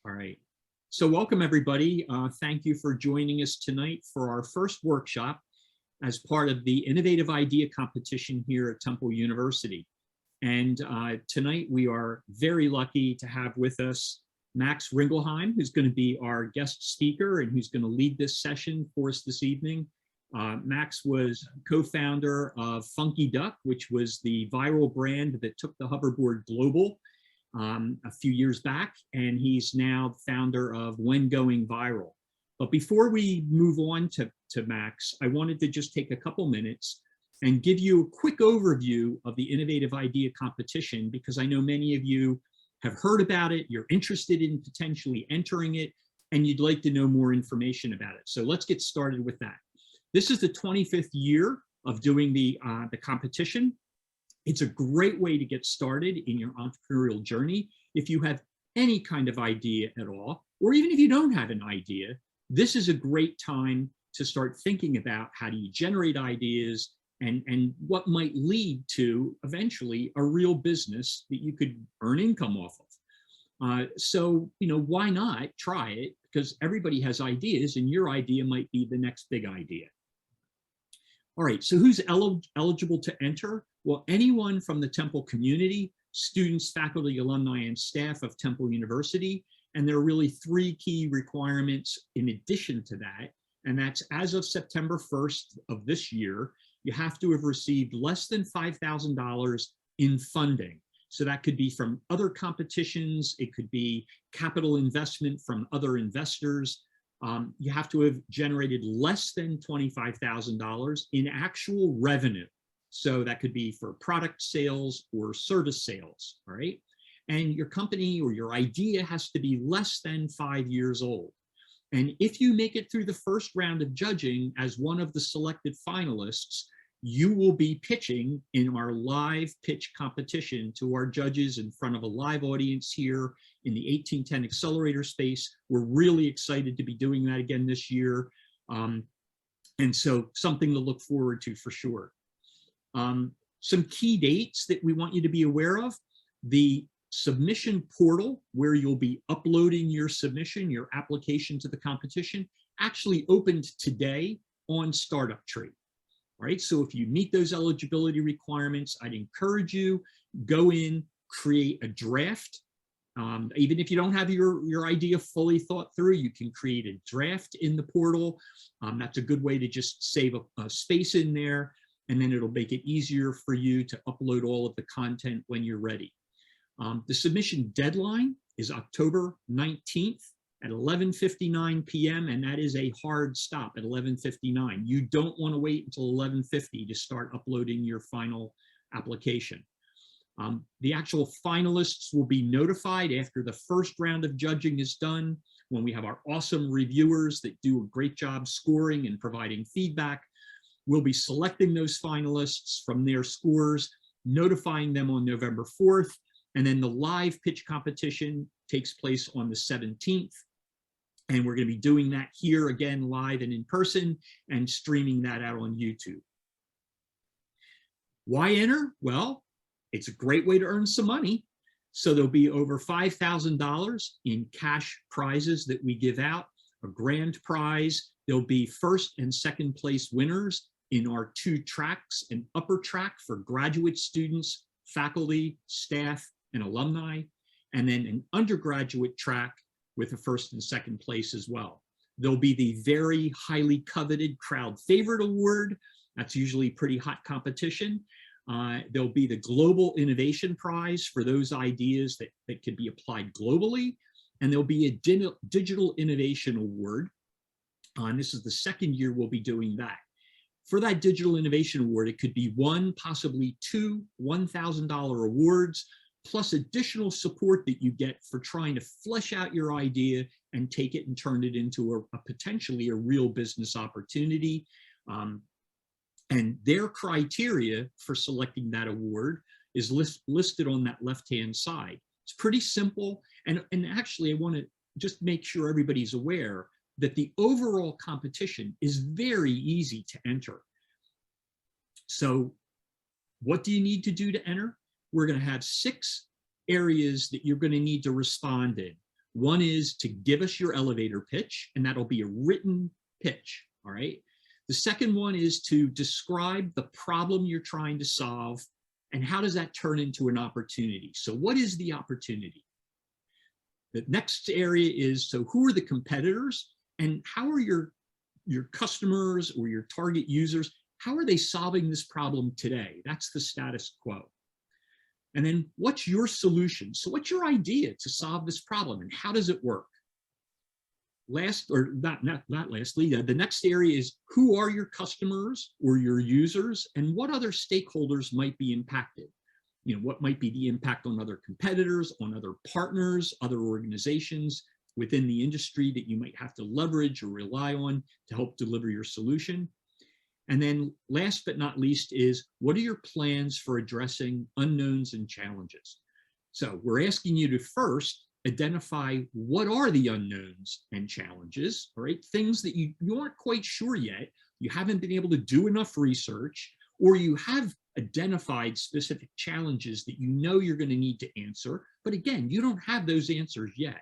All right. So welcome, everybody. Thank you for joining us tonight for our first workshop as part of the Innovative Idea Competition here at Temple University. And tonight we are very lucky to have with us Max Ringelheim, who's going to be our guest speaker and who's going to lead this session for us this evening. Max was co-founder of PhunkeeDuck, which was the viral brand that took the hoverboard global a few years back, and he's now founder of When Going Viral. But before we move on to Max, I wanted to just take a couple minutes and give you a quick overview of the Innovative Idea Competition, because I know many of you have heard about it, you're interested in potentially entering it, and you'd like to know more information about it. So let's get started with that. This is the 25th year of doing the competition. It's a great way to get started in your entrepreneurial journey. If you have any kind of idea at all, or even if you don't have an idea, this is a great time to start thinking about how do you generate ideas and what might lead to eventually a real business that you could earn income off of. So, why not try it? Because everybody has ideas and your idea might be the next big idea. All right, so who's eligible to enter? Well, anyone from the Temple community, students, faculty, alumni, and staff of Temple University. And there are really three key requirements in addition to that. And that's as of September 1st of this year, you have to have received less than $5,000 in funding. So that could be from other competitions, it could be capital investment from other investors. You have to have generated less than $25,000 in actual revenue. So that could be for product sales or service sales, all right? And your company or your idea has to be less than 5 years old. And if you make it through the first round of judging as one of the selected finalists, you will be pitching in our live pitch competition to our judges in front of a live audience here in the 1810 Accelerator space. We're really excited to be doing that again this year. And so something to look forward to for sure. Some key dates that we want you to be aware of: the submission portal, where you'll be uploading your submission, your application to the competition, actually opened today on Startup Tree. All right, so if you meet those eligibility requirements, I'd encourage you, go in, create a draft. Even if you don't have your idea fully thought through, you can create a draft in the portal. That's a good way to just save a space in there, and then it'll make it easier for you to upload all of the content when you're ready. The submission deadline is October 19th at 11:59 p.m. and that is a hard stop at 11:59. You don't want to wait until 11:50 to start uploading your final application. The actual finalists will be notified after the first round of judging is done, when we have our awesome reviewers that do a great job scoring and providing feedback. We'll be selecting those finalists from their scores, notifying them on November 4th, and then the live pitch competition takes place on the 17th. And we're going to be doing that here again, live and in person, and streaming that out on YouTube. Why enter? Well, it's a great way to earn some money. So there'll be over $5,000 in cash prizes that we give out, a grand prize. There'll be first and second place winners in our 2 tracks, an upper track for graduate students, faculty, staff, and alumni, and then an undergraduate track with a first and second place as well. There'll be the very highly coveted crowd favorite award. That's usually pretty hot competition. There'll be the Global Innovation Prize for those ideas that can be applied globally. And there'll be a Digital Innovation Award. And this is the second year we'll be doing that. For that Digital Innovation Award, it could be 1, possibly 2 $1,000 awards, plus additional support that you get for trying to flesh out your idea and take it and turn it into a potentially a real business opportunity. And their criteria for selecting that award is listed on that left-hand side. It's pretty simple. And actually, I want to just make sure everybody's aware that the overall competition is very easy to enter. So what do you need to do to enter? We're going to have 6 areas that you're going to need to respond in. One is to give us your elevator pitch, and that'll be a written pitch, all right? The second one is to describe the problem you're trying to solve, and how does that turn into an opportunity? So what is the opportunity? The next area is, so who are the competitors, and how are your customers or your target users, how are they solving this problem today? That's the status quo. And then what's your solution? So what's your idea to solve this problem, and how does it work? Last, or not lastly, the next area is, who are your customers or your users, and what other stakeholders might be impacted? You know, what might be the impact on other competitors, on other partners, other organizations within the industry that you might have to leverage or rely on to help deliver your solution? And then last but not least is, what are your plans for addressing unknowns and challenges? So we're asking you to first identify what are the unknowns and challenges, all right? Things that you aren't quite sure yet, you haven't been able to do enough research, or you have identified specific challenges that you know you're going to need to answer, but again, you don't have those answers yet.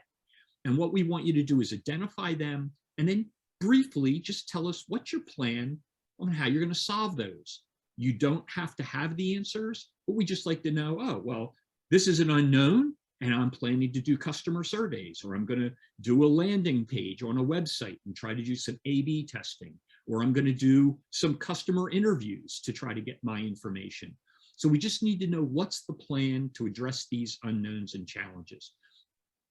And what we want you to do is identify them, and then briefly just tell us what's your plan on how you're going to solve those. You don't have to have the answers, but we just like to know, oh, well, this is an unknown, and I'm planning to do customer surveys, or I'm going to do a landing page on a website and try to do some A/B testing, or I'm going to do some customer interviews to try to get my information. So we just need to know what's the plan to address these unknowns and challenges.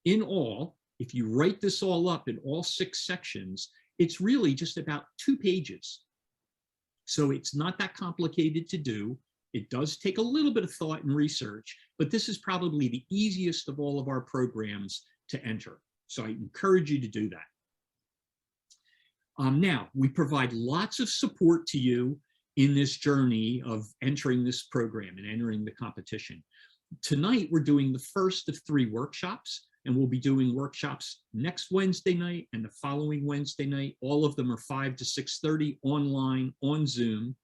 In all, if you write this all up in all 6 sections, it's really just about 2 pages. So it's not that complicated to do. It does take a little bit of thought and research, but this is probably the easiest of all of our programs to enter. So I encourage you to do that. Now, we provide lots of support to you in this journey of entering this program and entering the competition. Tonight, we're doing the first of 3 workshops, and we'll be doing workshops next Wednesday night and the following Wednesday night. All of them are 5 to 6:30 online on Zoom.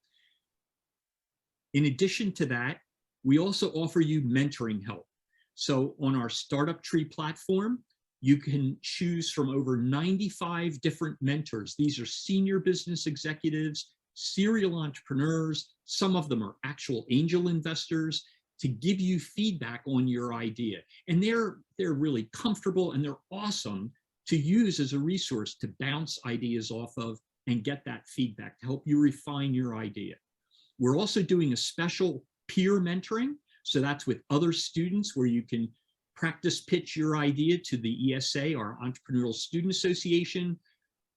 In addition to that, we also offer you mentoring help. So on our Startup Tree platform, you can choose from over 95 different mentors. These are senior business executives, serial entrepreneurs. Some of them are actual angel investors, to give you feedback on your idea. And they're really comfortable, and they're awesome to use as a resource to bounce ideas off of and get that feedback to help you refine your idea. We're also doing a special peer mentoring. So that's with other students, where you can practice pitch your idea to the ESA, our Entrepreneurial Student Association,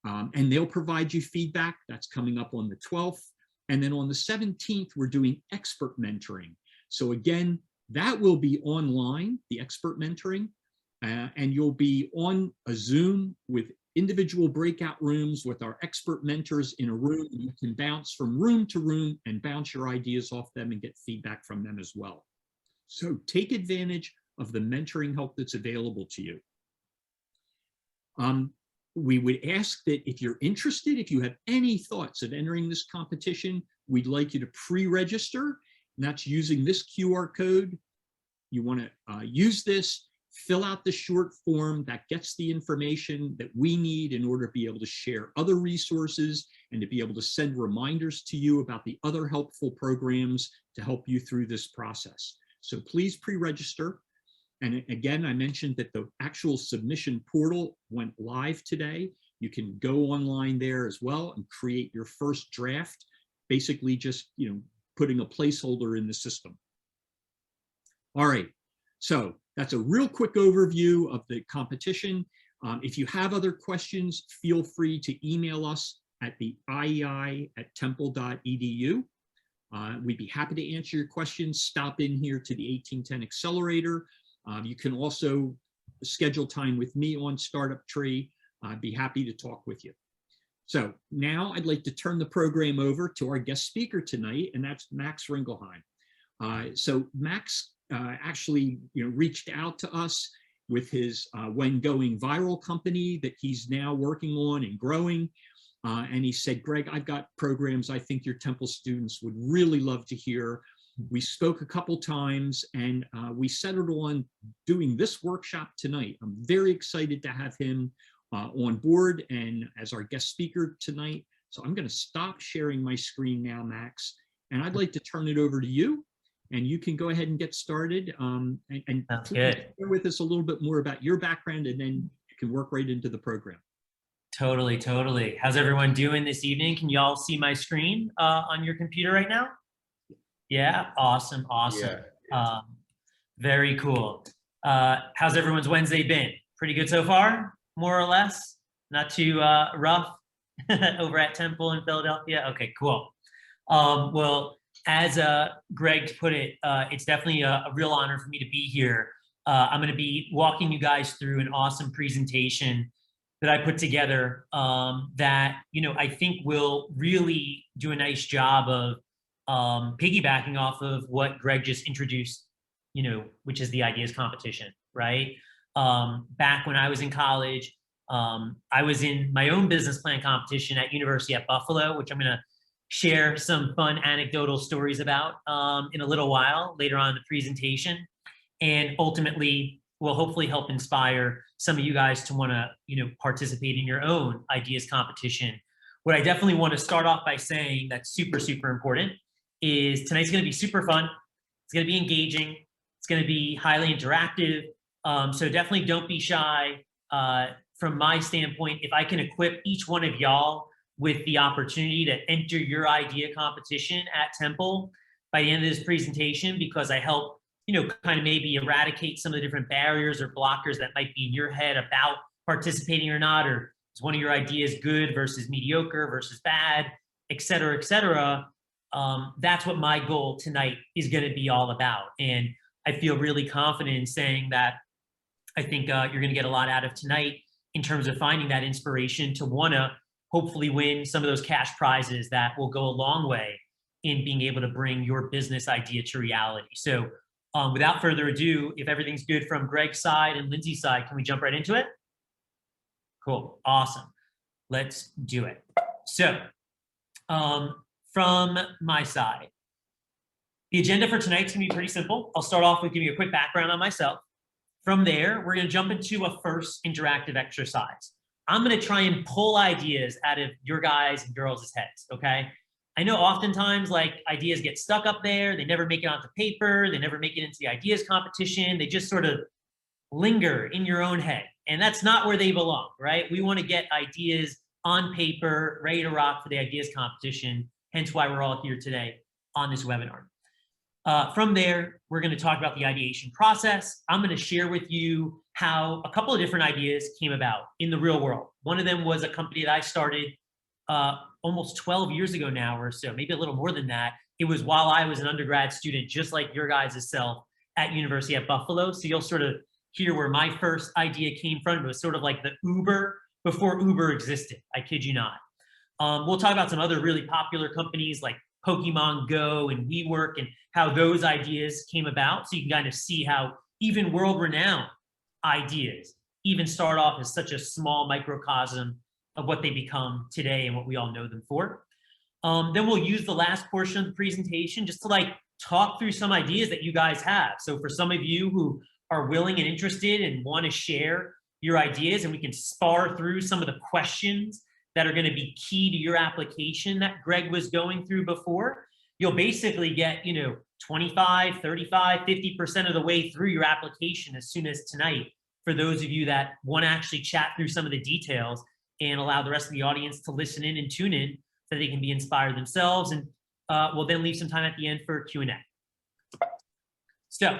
and they'll provide you feedback. That's coming up on the 12th. And then on the 17th, we're doing expert mentoring. So again, that will be online, the expert mentoring, and you'll be on a Zoom with individual breakout rooms with our expert mentors in a room. You can bounce from room to room and bounce your ideas off them and get feedback from them as well. So take advantage of the mentoring help that's available to you. We would ask that if you're interested, if you have any thoughts of entering this competition, we'd like you to pre-register. And that's using this QR code. You want to use this, fill out the short form that gets the information that we need in order to be able to share other resources and to be able to send reminders to you about the other helpful programs to help you through this process. So please pre-register. And again, I mentioned that the actual submission portal went live today. You can go online there as well and create your first draft, basically just, putting a placeholder in the system. All right, so that's a real quick overview of the competition. If you have other questions, feel free to email us at the iei@temple.edu. We'd be happy to answer your questions. Stop in here to the 1810 Accelerator. You can also schedule time with me on Startup Tree. I'd be happy to talk with you. So now I'd like to turn the program over to our guest speaker tonight, and that's Max Ringelheim. So Max actually reached out to us with his when going viral company that he's now working on and growing. And he said, Greg, I've got programs I think your Temple students would really love to hear. We spoke a couple times, and we settled on doing this workshop tonight. I'm very excited to have him on board and as our guest speaker tonight. So I'm going to stop sharing my screen now, Max, and I'd like to turn it over to you, and you can go ahead and get started. And Sounds please good. share with us a little bit more about your background, and then you can work right into the program. Totally, totally. How's everyone doing this evening? Can you all see my screen on your computer right now? Yeah, awesome, awesome. Yeah. Very cool. How's everyone's Wednesday been? Pretty good so far, more or less? Not too rough over at Temple in Philadelphia? Okay, cool. Well, as Greg put it, it's definitely a real honor for me to be here. I'm going to be walking you guys through an awesome presentation that I put together that, I think will really do a nice job of piggybacking off of what Greg just introduced, which is the ideas competition, right? Back when I was in college, I was in my own business plan competition at University at Buffalo, which I'm going to share some fun anecdotal stories about in a little while later on in the presentation, and ultimately will hopefully help inspire some of you guys to want to, participate in your own ideas competition. What I definitely want to start off by saying that's super, super important is tonight's going to be super fun. It's going to be engaging. It's going to be highly interactive. So definitely don't be shy. From my standpoint, if I can equip each one of y'all with the opportunity to enter your idea competition at Temple by the end of this presentation, because I help kind of maybe eradicate some of the different barriers or blockers that might be in your head about participating or not, or is one of your ideas good versus mediocre versus bad, et cetera, et cetera. That's what my goal tonight is going to be all about. And I feel really confident in saying that I think you're going to get a lot out of tonight in terms of finding that inspiration to want to hopefully win some of those cash prizes that will go a long way in being able to bring your business idea to reality. So without further ado, if everything's good from Greg's side and Lindsay's side, can we jump right into it? Cool. Awesome. Let's do it. So from my side, the agenda for tonight's going to be pretty simple. I'll start off with giving you a quick background on myself. From there, we're going to jump into a first interactive exercise. I'm going to try and pull ideas out of your guys' and girls' heads, okay? I know oftentimes ideas get stuck up there. They never make it onto paper. They never make it into the ideas competition. They just sort of linger in your own head. And that's not where they belong, right? We want to get ideas on paper, ready to rock for the ideas competition. Hence why we're all here today on this webinar. From there, we're going to talk about the ideation process. I'm going to share with you how a couple of different ideas came about in the real world. One of them was a company that I started almost 12 years ago now or so, maybe a little more than that. It was while I was an undergrad student, just like your guys' self at University at Buffalo. So you'll sort of hear where my first idea came from. It was sort of like the Uber before Uber existed. I kid you not. We'll talk about some other really popular companies like Pokemon Go and WeWork and how those ideas came about. So you can kind of see how even world-renowned ideas even start off as such a small microcosm of what they become today and what we all know them for. Then we'll use the last portion of the presentation just to talk through some ideas that you guys have. So for some of you who are willing and interested and want to share your ideas, and we can spar through some of the questions that are going to be key to your application that Greg was going through before, you'll basically get, 25, 35, 50% of the way through your application as soon as tonight, for those of you that want to actually chat through some of the details and allow the rest of the audience to listen in and tune in so they can be inspired themselves. And we'll then leave some time at the end for Q&A. So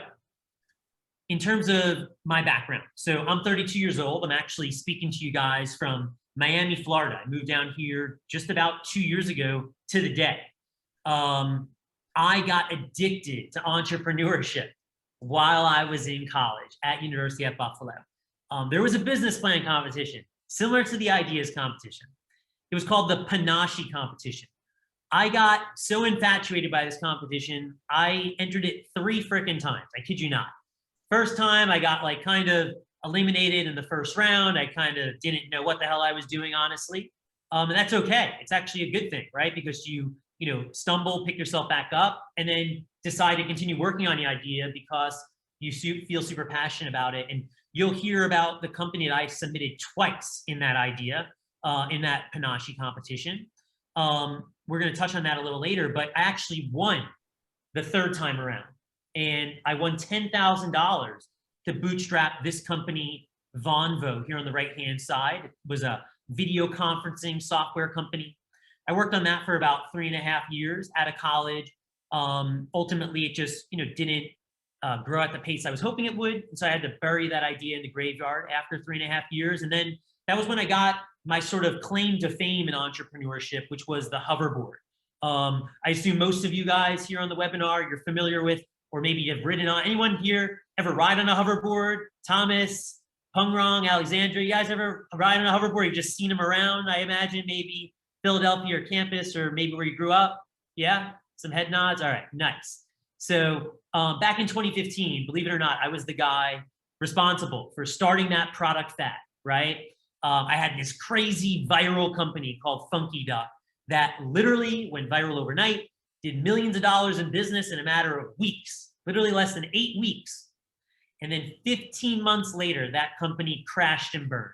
in terms of my background, so I'm 32 years old. I'm actually speaking to you guys from Miami, Florida. I moved down here just about 2 years ago to the day. I got addicted to entrepreneurship while I was in college at University at Buffalo. There was a business plan competition similar to the ideas competition. It was called the Panache competition. I got so infatuated by this competition, I entered it 3 frickin' times. I kid you not. First time I got kind of eliminated in the first round. I kind of didn't know what the hell I was doing, honestly. And that's okay. It's actually a good thing, right? Because you stumble, pick yourself back up, and then decide to continue working on the idea because you feel super passionate about it. And you'll hear about the company that I submitted twice in that idea, in that Panache competition. We're going to touch on that a little later, but I actually won the third time around. And I won $10,000 to bootstrap this company, Vonvo, here on the right-hand side. It was a video conferencing software company. I worked on that for about 3.5 years out of college. Ultimately, it just didn't grow at the pace I was hoping it would. And so I had to bury that idea in the graveyard after 3.5 years. And then that was when I got my sort of claim to fame in entrepreneurship, which was the hoverboard. I assume most of you guys here on the webinar, you're familiar with, or maybe you've ridden on. Anyone here ever ride on a hoverboard? Thomas, Pungrong, Alexandra, you guys ever ride on a hoverboard? You've just seen them around, I imagine, maybe Philadelphia or campus, or maybe where you grew up. Yeah, some head nods. All right, nice. So back in 2015, believe it or not, I was the guy responsible for starting that product fad, right? I had this crazy viral company called PhunkeeDuck that literally went viral overnight, did millions of dollars in business in a matter of weeks, literally less than 8 weeks. And then 15 months later, that company crashed and burned.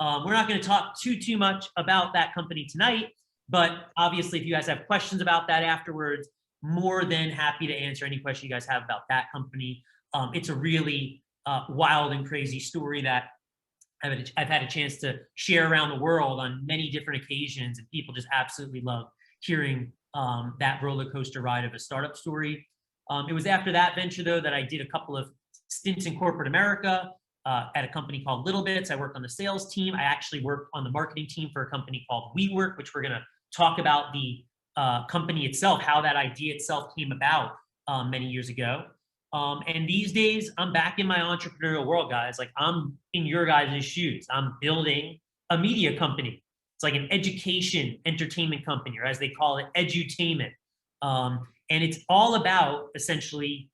We're not going to talk too much about that company tonight, but obviously if you guys have questions about that afterwards, more than happy to answer any question you guys have about that company. It's a really wild and crazy story that I've had a chance to share around the world on many different occasions, and people just absolutely love hearing that roller coaster ride of a startup story. It was after that venture, though, that I did a couple of stints in corporate America at a company called Little Bits. I worked on the sales team. I actually worked on the marketing team for a company called WeWork, which we're going to talk about the company itself, how that idea itself came about many years ago. And these days, I'm back in my entrepreneurial world, guys. Like, I'm in your guys' shoes. I'm building a media company. It's like an education entertainment company, or as they call it, edutainment. And it's all about essentially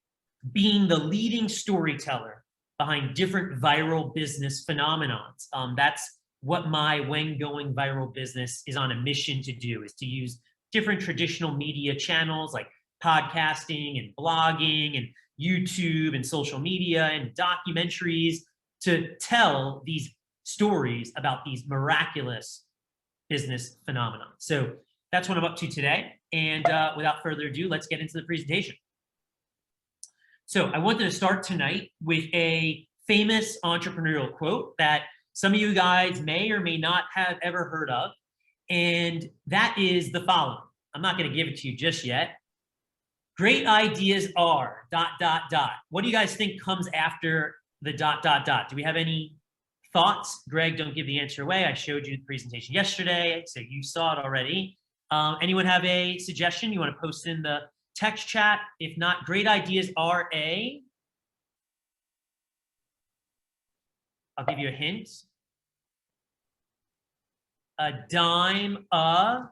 being the leading storyteller behind different viral business phenomenons. That's what my When Going Viral business is on a mission to do, is to use different traditional media channels like podcasting and blogging and YouTube and social media and documentaries to tell these stories about these miraculous business phenomena. So that's what I'm up to today. And without further ado, let's get into the presentation. So I wanted to start tonight with a famous entrepreneurial quote that some of you guys may or may not have ever heard of. And that is the following. I'm not going to give it to you just yet. Great ideas are ... What do you guys think comes after the ... Do we have any thoughts? Greg, don't give the answer away. I showed you the presentation yesterday, so you saw it already. Anyone have a suggestion? You want to post in the text chat? If not, great ideas are a... I'll give you a hint. A dime a...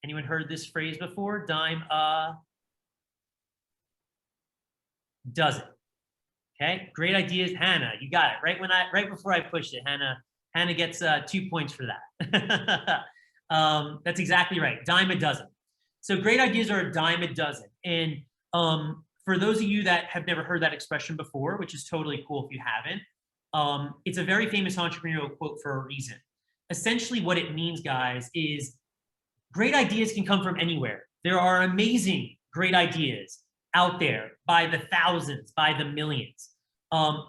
Anyone heard this phrase before? Dime a dozen. Okay, great ideas, Hannah. You got it right before I pushed it. Hannah gets 2 points for that. That's exactly right. Dime a dozen. So great ideas are a dime a dozen. And for those of you that have never heard that expression before, which is totally cool if you haven't, it's a very famous entrepreneurial quote for a reason. Essentially, what it means, guys, is great ideas can come from anywhere. There are amazing great ideas out there by the thousands, by the millions.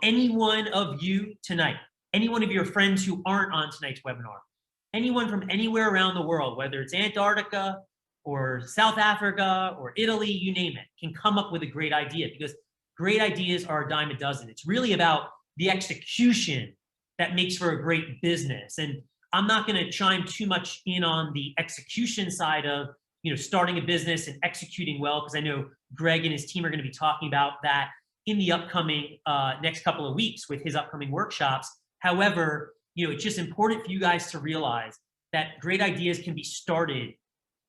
Any one of you tonight, any one of your friends who aren't on tonight's webinar, anyone from anywhere around the world, whether it's Antarctica or South Africa or Italy, you name it, can come up with a great idea, because great ideas are a dime a dozen. It's really about the execution that makes for a great business. And I'm not going to chime too much in on the execution side of, starting a business and executing well, because I know Greg and his team are going to be talking about that in the upcoming next couple of weeks with his upcoming workshops. However, it's just important for you guys to realize that great ideas can be started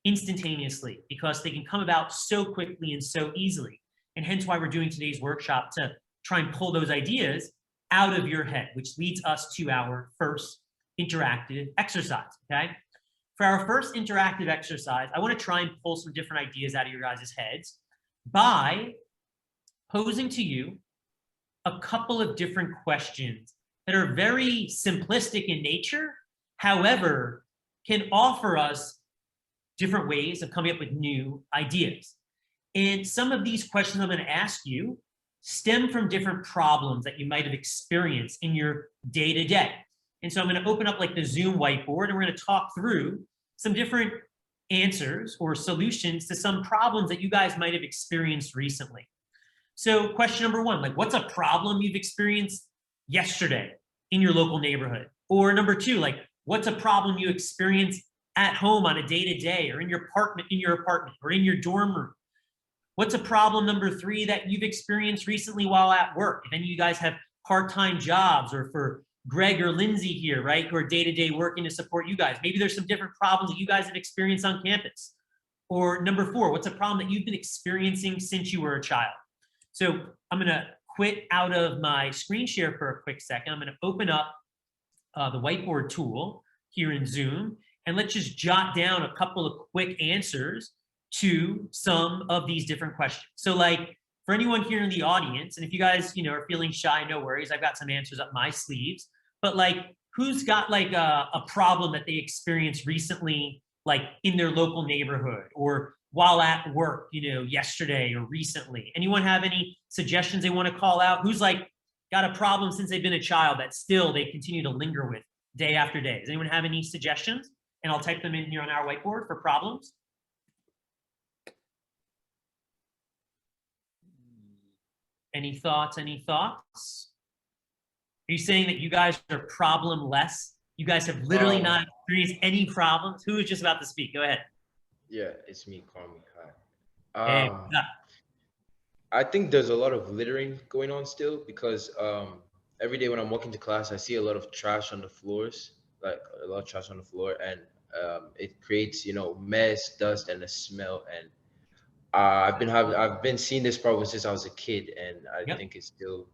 instantaneously, because they can come about so quickly and so easily. And hence why we're doing today's workshop, to try and pull those ideas out of your head, which leads us to our first interactive exercise, okay? For our first interactive exercise, I want to try and pull some different ideas out of your guys' heads. by posing to you a couple of different questions that are very simplistic in nature, however, can offer us different ways of coming up with new ideas. And some of these questions I'm going to ask you stem from different problems that you might have experienced in your day-to-day. And so I'm going to open up like the Zoom whiteboard, and we're going to talk through some different answers or solutions to some problems that you guys might have experienced recently. So question number one, like what's a problem you've experienced yesterday in your local neighborhood? Or number two, like what's a problem you experienced at home on a day-to-day or in your apartment or in your dorm room? What's a problem number three that you've experienced recently while at work? If any of you guys have part-time jobs, or for Greg or Lindsay here, right, who are day-to-day working to support you guys, maybe there's some different problems that you guys have experienced on campus. Or number four, what's a problem that you've been experiencing since you were a child? So I'm going to quit out of my screen share for a quick second. I'm going to open up the whiteboard tool here in Zoom, and let's just jot down a couple of quick answers to some of these different questions. So like for anyone here in the audience, and if you guys, are feeling shy, no worries, I've got some answers up my sleeves, but like who's got like a problem that they experienced recently, like in their local neighborhood or while at work, yesterday or recently? Anyone have any suggestions they want to call out? Who's like got a problem since they've been a child that still they continue to linger with day after day? Does anyone have any suggestions? And I'll type them in here on our whiteboard for problems. Any thoughts? Any thoughts? Are you saying that you guys are problemless? You guys have literally not experienced any problems? Who is just about to speak? Go ahead. Yeah, it's me, Kwame. Hi. I think there's a lot of littering going on still, because every day when I'm walking to class, I see a lot of trash on the floors, like a lot of trash on the floor, and it creates, mess, dust, and a smell. And I've been seeing this problem since I was a kid, and I think it's still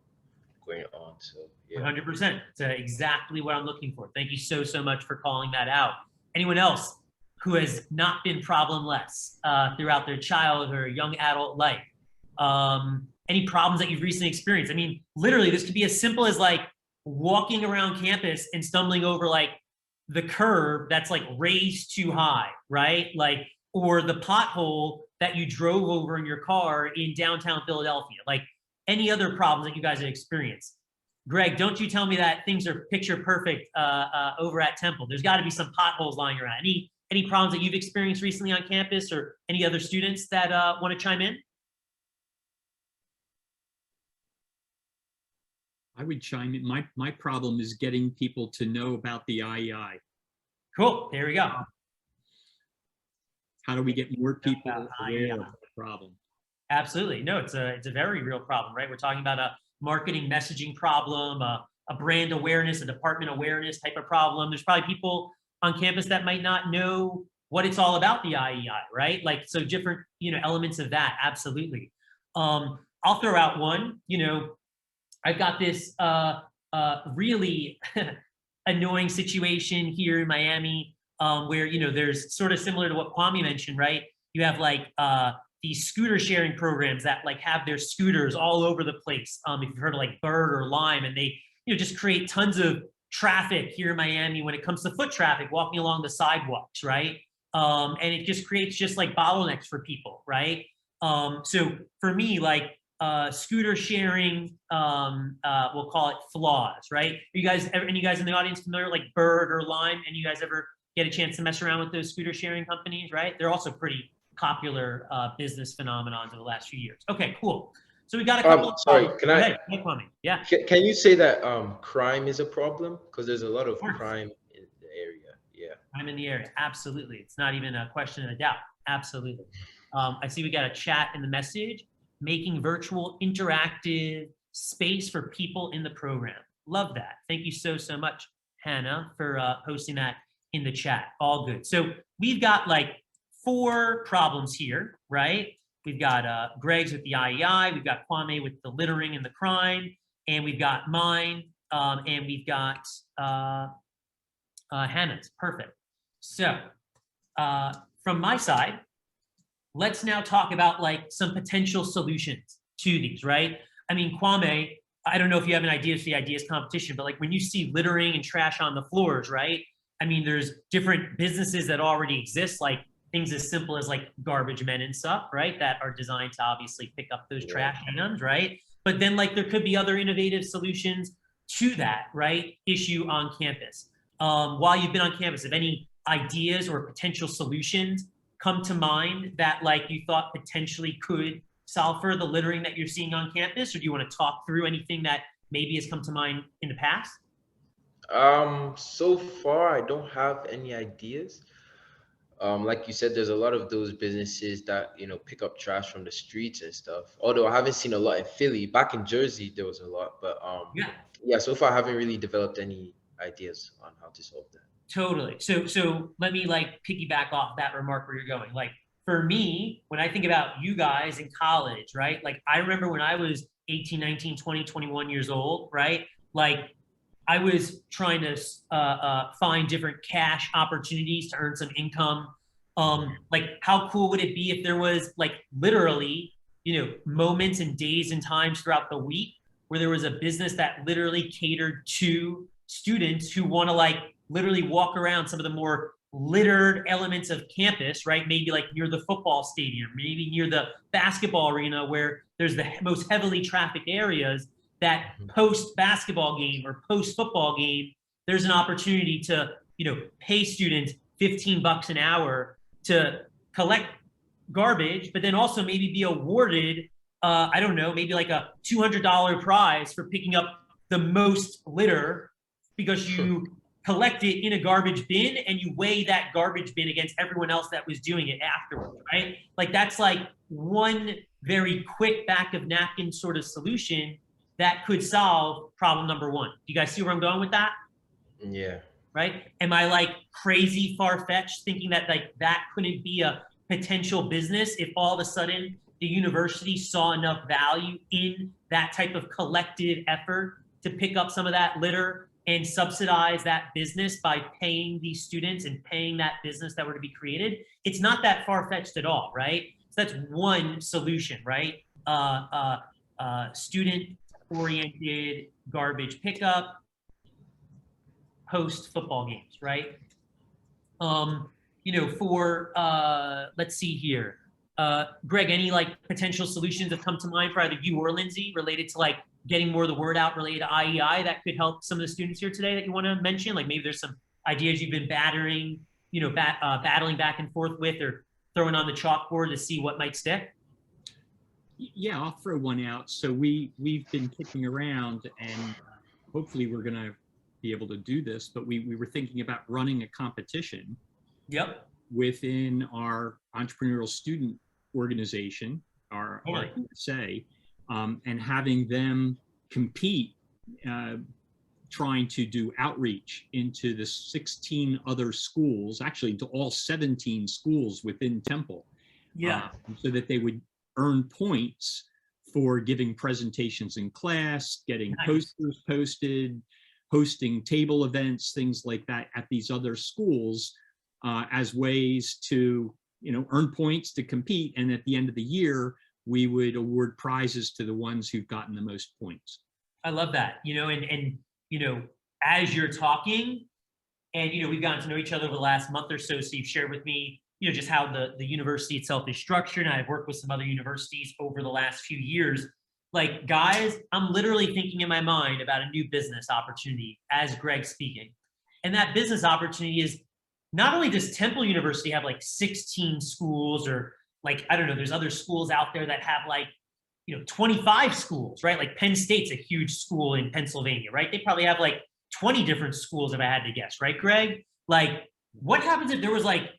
going on. So yeah. 100%. It's exactly what I'm looking for. Thank you so much for calling that out. Anyone else who has not been problemless throughout their childhood or young adult life? Any problems that you've recently experienced? I mean, literally, this could be as simple as like walking around campus and stumbling over like the curb that's like raised too high, right? Like, or the pothole that you drove over in your car in downtown Philadelphia. Like any other problems that you guys have experienced. Greg, don't you tell me that things are picture perfect over at Temple. There's got to be some potholes lying around. Any problems that you've experienced recently on campus, or any other students that want to chime in? I would chime in. My problem is getting people to know about the IEI. Cool. There we go. How do we get more people aware of the problem? Absolutely. No, it's a very real problem, right? We're talking about a marketing messaging problem, a brand awareness, a department awareness type of problem. There's probably people on campus that might not know what it's all about, the IEI, right? Like, so different, elements of that. Absolutely. I'll throw out one. I've got this really annoying situation here in Miami where, there's sort of similar to what Kwame mentioned, right? You have like these scooter sharing programs that like have their scooters all over the place. If you've heard of like Bird or Lime, and they, just create tons of traffic here in Miami when it comes to foot traffic walking along the sidewalks, right? And it just creates just like bottlenecks for people, right? So for me, like scooter sharing, we'll call it flaws, right? Are you guys ever, any guys in the audience familiar with like Bird or Lime? And you guys ever get a chance to mess around with those scooter sharing companies, right? They're also pretty popular business phenomenons in the last few years. Okay, cool. So we got a couple of sorry, problems. can I? Yeah. Can you say that crime is a problem? Because there's a lot of crime in the area. Yeah. I'm in the area. Absolutely. It's not even a question of a doubt. Absolutely. I see we got a chat in the message, making virtual interactive space for people in the program. Love that. Thank you so much, Hannah, for posting that in the chat. All good. So we've got like 4 problems here, right? We've got Greg's with the IEI, we've got Kwame with the littering and the crime, and we've got mine, and we've got Hannah's. Perfect. So from my side, let's now talk about like some potential solutions to these, right? I mean, Kwame, I don't know if you have an idea for the ideas competition, but like when you see littering and trash on the floors, right? I mean, there's different businesses that already exist, like things as simple as like garbage men and stuff, right? That are designed to obviously pick up those trash items, right? But then like there could be other innovative solutions to that, right? Issue on campus. While you've been on campus, have any ideas or potential solutions come to mind that like you thought potentially could solve for the littering that you're seeing on campus? Or do you want to talk through anything that maybe has come to mind in the past? So far I don't have any ideas. Like you said, there's a lot of those businesses that, pick up trash from the streets and stuff. Although I haven't seen a lot in Philly. Back in Jersey, there was a lot, but Yeah. yeah, so far I haven't really developed any ideas on how to solve that. Totally. So let me like piggyback off that remark where you're going. Like for me, when I think about you guys in college, right? Like I remember when I was 18, 19, 20, 21 years old, right? Like I was trying to find different cash opportunities to earn some income. Like how cool would it be if there was like literally, moments and days and times throughout the week where there was a business that literally catered to students who want to like literally walk around some of the more littered elements of campus, right? Maybe like near the football stadium, maybe near the basketball arena where there's the most heavily trafficked areas, that post basketball game or post football game, there's an opportunity to, pay students $15 an hour to collect garbage, but then also maybe be awarded, I don't know, maybe like a $200 prize for picking up the most litter because you collect it in a garbage bin and you weigh that garbage bin against everyone else that was doing it afterwards, right? Like that's like one very quick back of napkin sort of solution that could solve problem number one. Do you guys see where I'm going with that? Yeah. Right? Am I like crazy far-fetched thinking that like that couldn't be a potential business if all of a sudden the university saw enough value in that type of collective effort to pick up some of that litter and subsidize that business by paying these students and paying that business that were to be created? It's not that far-fetched at all, right? So that's one solution, right? Student-oriented garbage pickup post football games, right? Let's see here. Greg, any like potential solutions have come to mind for either you or Lindsay related to like getting more of the word out related to IEI that could help some of the students here today that you want to mention? Like maybe there's some ideas you've been battling back and forth with or throwing on the chalkboard to see what might stick? Yeah, I'll throw one out. So we've been kicking around, and hopefully we're going to be able to do this, but we were thinking about running a competition. Yep. Within our entrepreneurial student organization, our ESA, and having them compete, trying to do outreach into the 16 other schools, actually to all 17 schools within Temple. Yeah. So that they would earn points for giving presentations in class, getting posters posted, hosting table events, things like that at these other schools, as ways to, earn points to compete. And at the end of the year, we would award prizes to the ones who've gotten the most points. I love that, as you're talking and, we've gotten to know each other over the last month or so. So you've shared with me, just how the university itself is structured. And I've worked with some other universities over the last few years. Like, guys, I'm literally thinking in my mind about a new business opportunity as Greg's speaking. And that business opportunity is not only does Temple University have like 16 schools or like, I don't know, there's other schools out there that have like, 25 schools, right? Like Penn State's a huge school in Pennsylvania, right? They probably have like 20 different schools if I had to guess, right, Greg? Like, what happens if there was like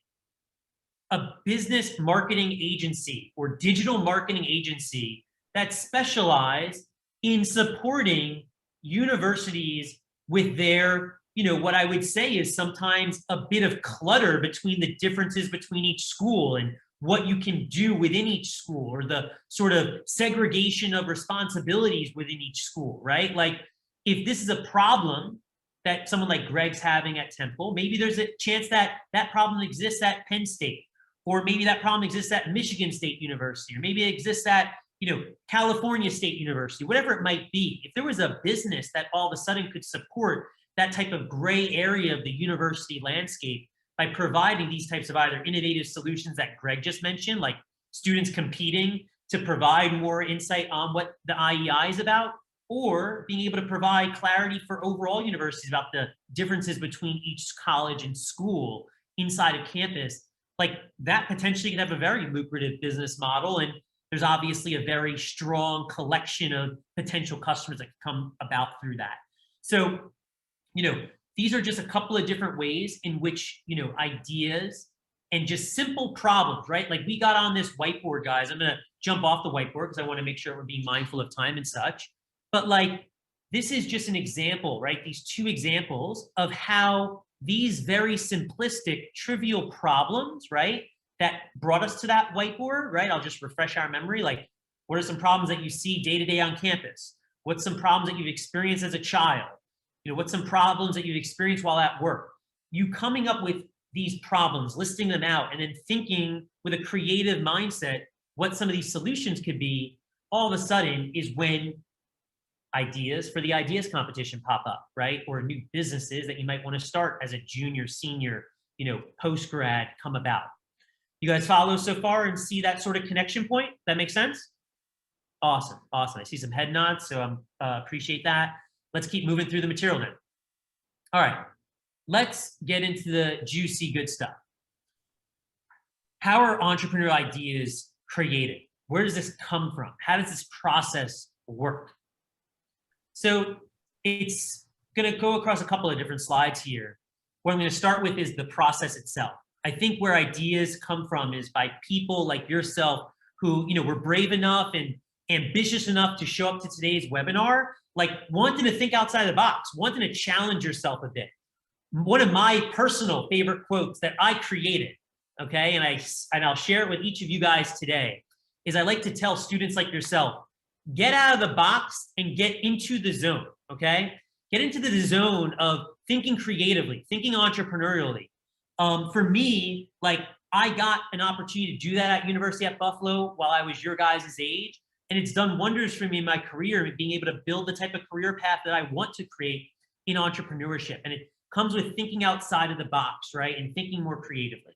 a business marketing agency or digital marketing agency that specialize in supporting universities with their, what I would say is sometimes a bit of clutter between the differences between each school and what you can do within each school, or the sort of segregation of responsibilities within each school, right? Like if this is a problem that someone like Greg's having at Temple, maybe there's a chance that that problem exists at Penn State or maybe that problem exists at Michigan State University, or maybe it exists at, California State University, whatever it might be. If there was a business that all of a sudden could support that type of gray area of the university landscape by providing these types of either innovative solutions that Greg just mentioned, like students competing to provide more insight on what the IEI is about, or being able to provide clarity for overall universities about the differences between each college and school inside of campus, like that potentially could have a very lucrative business model. And there's obviously a very strong collection of potential customers that come about through that. So, these are just a couple of different ways in which, ideas and just simple problems, right? Like we got on this whiteboard, guys. I'm going to jump off the whiteboard because I want to make sure we're being mindful of time and such. But like, this is just an example, right? These two examples of how these very simplistic, trivial problems, right, that brought us to that whiteboard, right? I'll just refresh our memory. Like, what are some problems that you see day to day on campus? What's some problems that you've experienced as a child? What's some problems that you've experienced while at work? You coming up with these problems, listing them out, and then thinking with a creative mindset what some of these solutions could be, all of a sudden is when ideas for the ideas competition pop up, right? Or new businesses that you might want to start as a junior, senior, post-grad come about. You guys follow so far and see that sort of connection point? That makes sense? Awesome, awesome. I see some head nods, so I appreciate that. Let's keep moving through the material then. All right, let's get into the juicy good stuff. How are entrepreneurial ideas created? Where does this come from? How does this process work? So it's going to go across a couple of different slides here. What I'm going to start with is the process itself. I think where ideas come from is by people like yourself who, were brave enough and ambitious enough to show up to today's webinar, like wanting to think outside the box, wanting to challenge yourself a bit. One of my personal favorite quotes that I created, okay, and I'll share it with each of you guys today, is I like to tell students like yourself, get out of the box and get into the zone, okay? Get into the zone of thinking creatively, thinking entrepreneurially. For me, like I got an opportunity to do that at University at Buffalo while I was your guys' age. And it's done wonders for me in my career, being able to build the type of career path that I want to create in entrepreneurship. And it comes with thinking outside of the box, right? And thinking more creatively.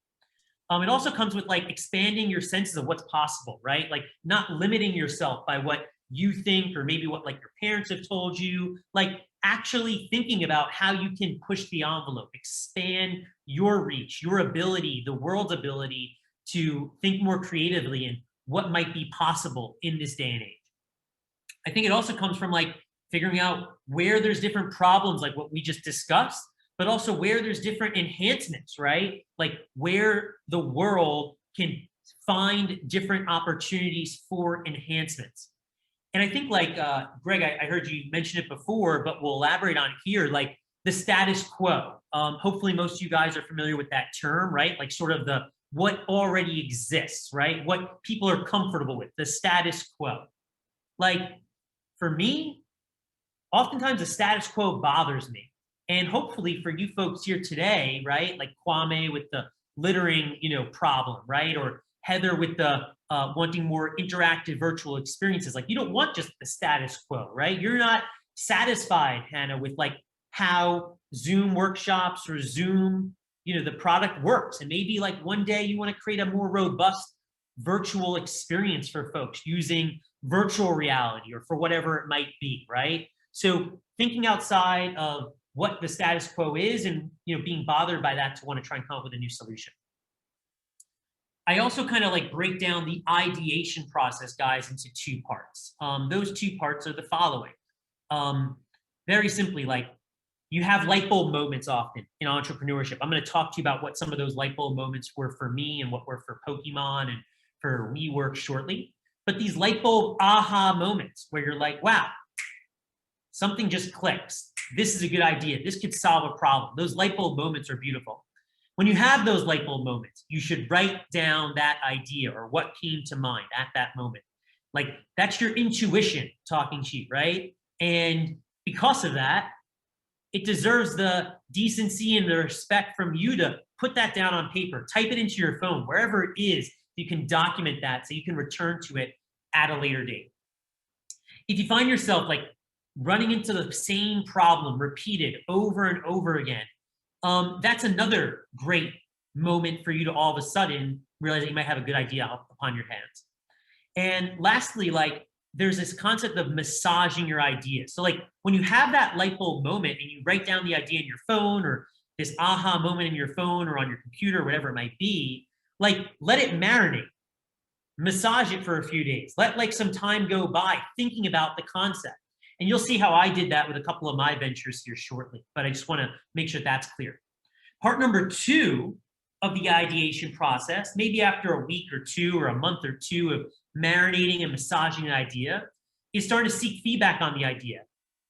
It also comes with like expanding your senses of what's possible, right? Like not limiting yourself by what you think or maybe what like your parents have told you, like actually thinking about how you can push the envelope, expand your reach, your ability, the world's ability to think more creatively and what might be possible in this day and age. I think it also comes from like figuring out where there's different problems like what we just discussed, but also where there's different enhancements, right? Like where the world can find different opportunities for enhancements. And I think like, Greg, I heard you mention it before, but we'll elaborate on it here, like the status quo. Hopefully most of you guys are familiar with that term, right? Like sort of the what already exists, right? What people are comfortable with, the status quo. Like for me, oftentimes the status quo bothers me. And hopefully for you folks here today, right? Like Kwame with the littering, problem, right? Or Heather with the wanting more interactive virtual experiences. Like you don't want just the status quo, right? You're not satisfied, Hannah, with like how Zoom workshops or Zoom, the product works. And maybe like one day you want to create a more robust virtual experience for folks using virtual reality or for whatever it might be, right? So thinking outside of what the status quo is and, being bothered by that to want to try and come up with a new solution. I also kind of like break down the ideation process, guys, into two parts. Those two parts are the following. Very simply, like you have light bulb moments often in entrepreneurship. I'm going to talk to you about what some of those light bulb moments were for me and what were for Pokemon and for WeWork shortly. But these light bulb aha moments where you're like, wow, something just clicks. This is a good idea. This could solve a problem. Those light bulb moments are beautiful. When you have those light bulb moments, you should write down that idea or what came to mind at that moment. Like that's your intuition talking to you, right? And because of that, it deserves the decency and the respect from you to put that down on paper, type it into your phone, wherever it is, you can document that so you can return to it at a later date. If you find yourself like running into the same problem repeated over and over again, that's another great moment for you to all of a sudden realize that you might have a good idea upon your hands. And lastly, like there's this concept of massaging your ideas. So like when you have that light bulb moment and you write down the idea in your phone, or this aha moment in your phone or on your computer, whatever it might be, like let it marinate, massage it for a few days, let like some time go by thinking about the concept. And you'll see how I did that with a couple of my ventures here shortly, but I just want to make sure that's clear. Part number 2 of the ideation process, maybe after a week or 2 or a month or 2 of marinating and massaging an idea, is starting to seek feedback on the idea,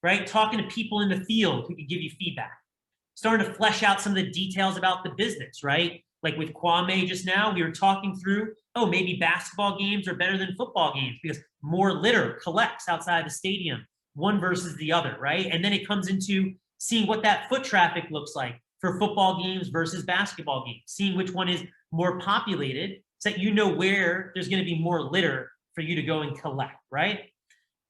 right? Talking to people in the field who can give you feedback. Starting to flesh out some of the details about the business, right? Like with Kwame just now, we were talking through, oh, maybe basketball games are better than football games because more litter collects outside the stadium, one versus the other, right? And then it comes into seeing what that foot traffic looks like for football games versus basketball games, seeing which one is more populated so that you know where there's going to be more litter for you to go and collect, right?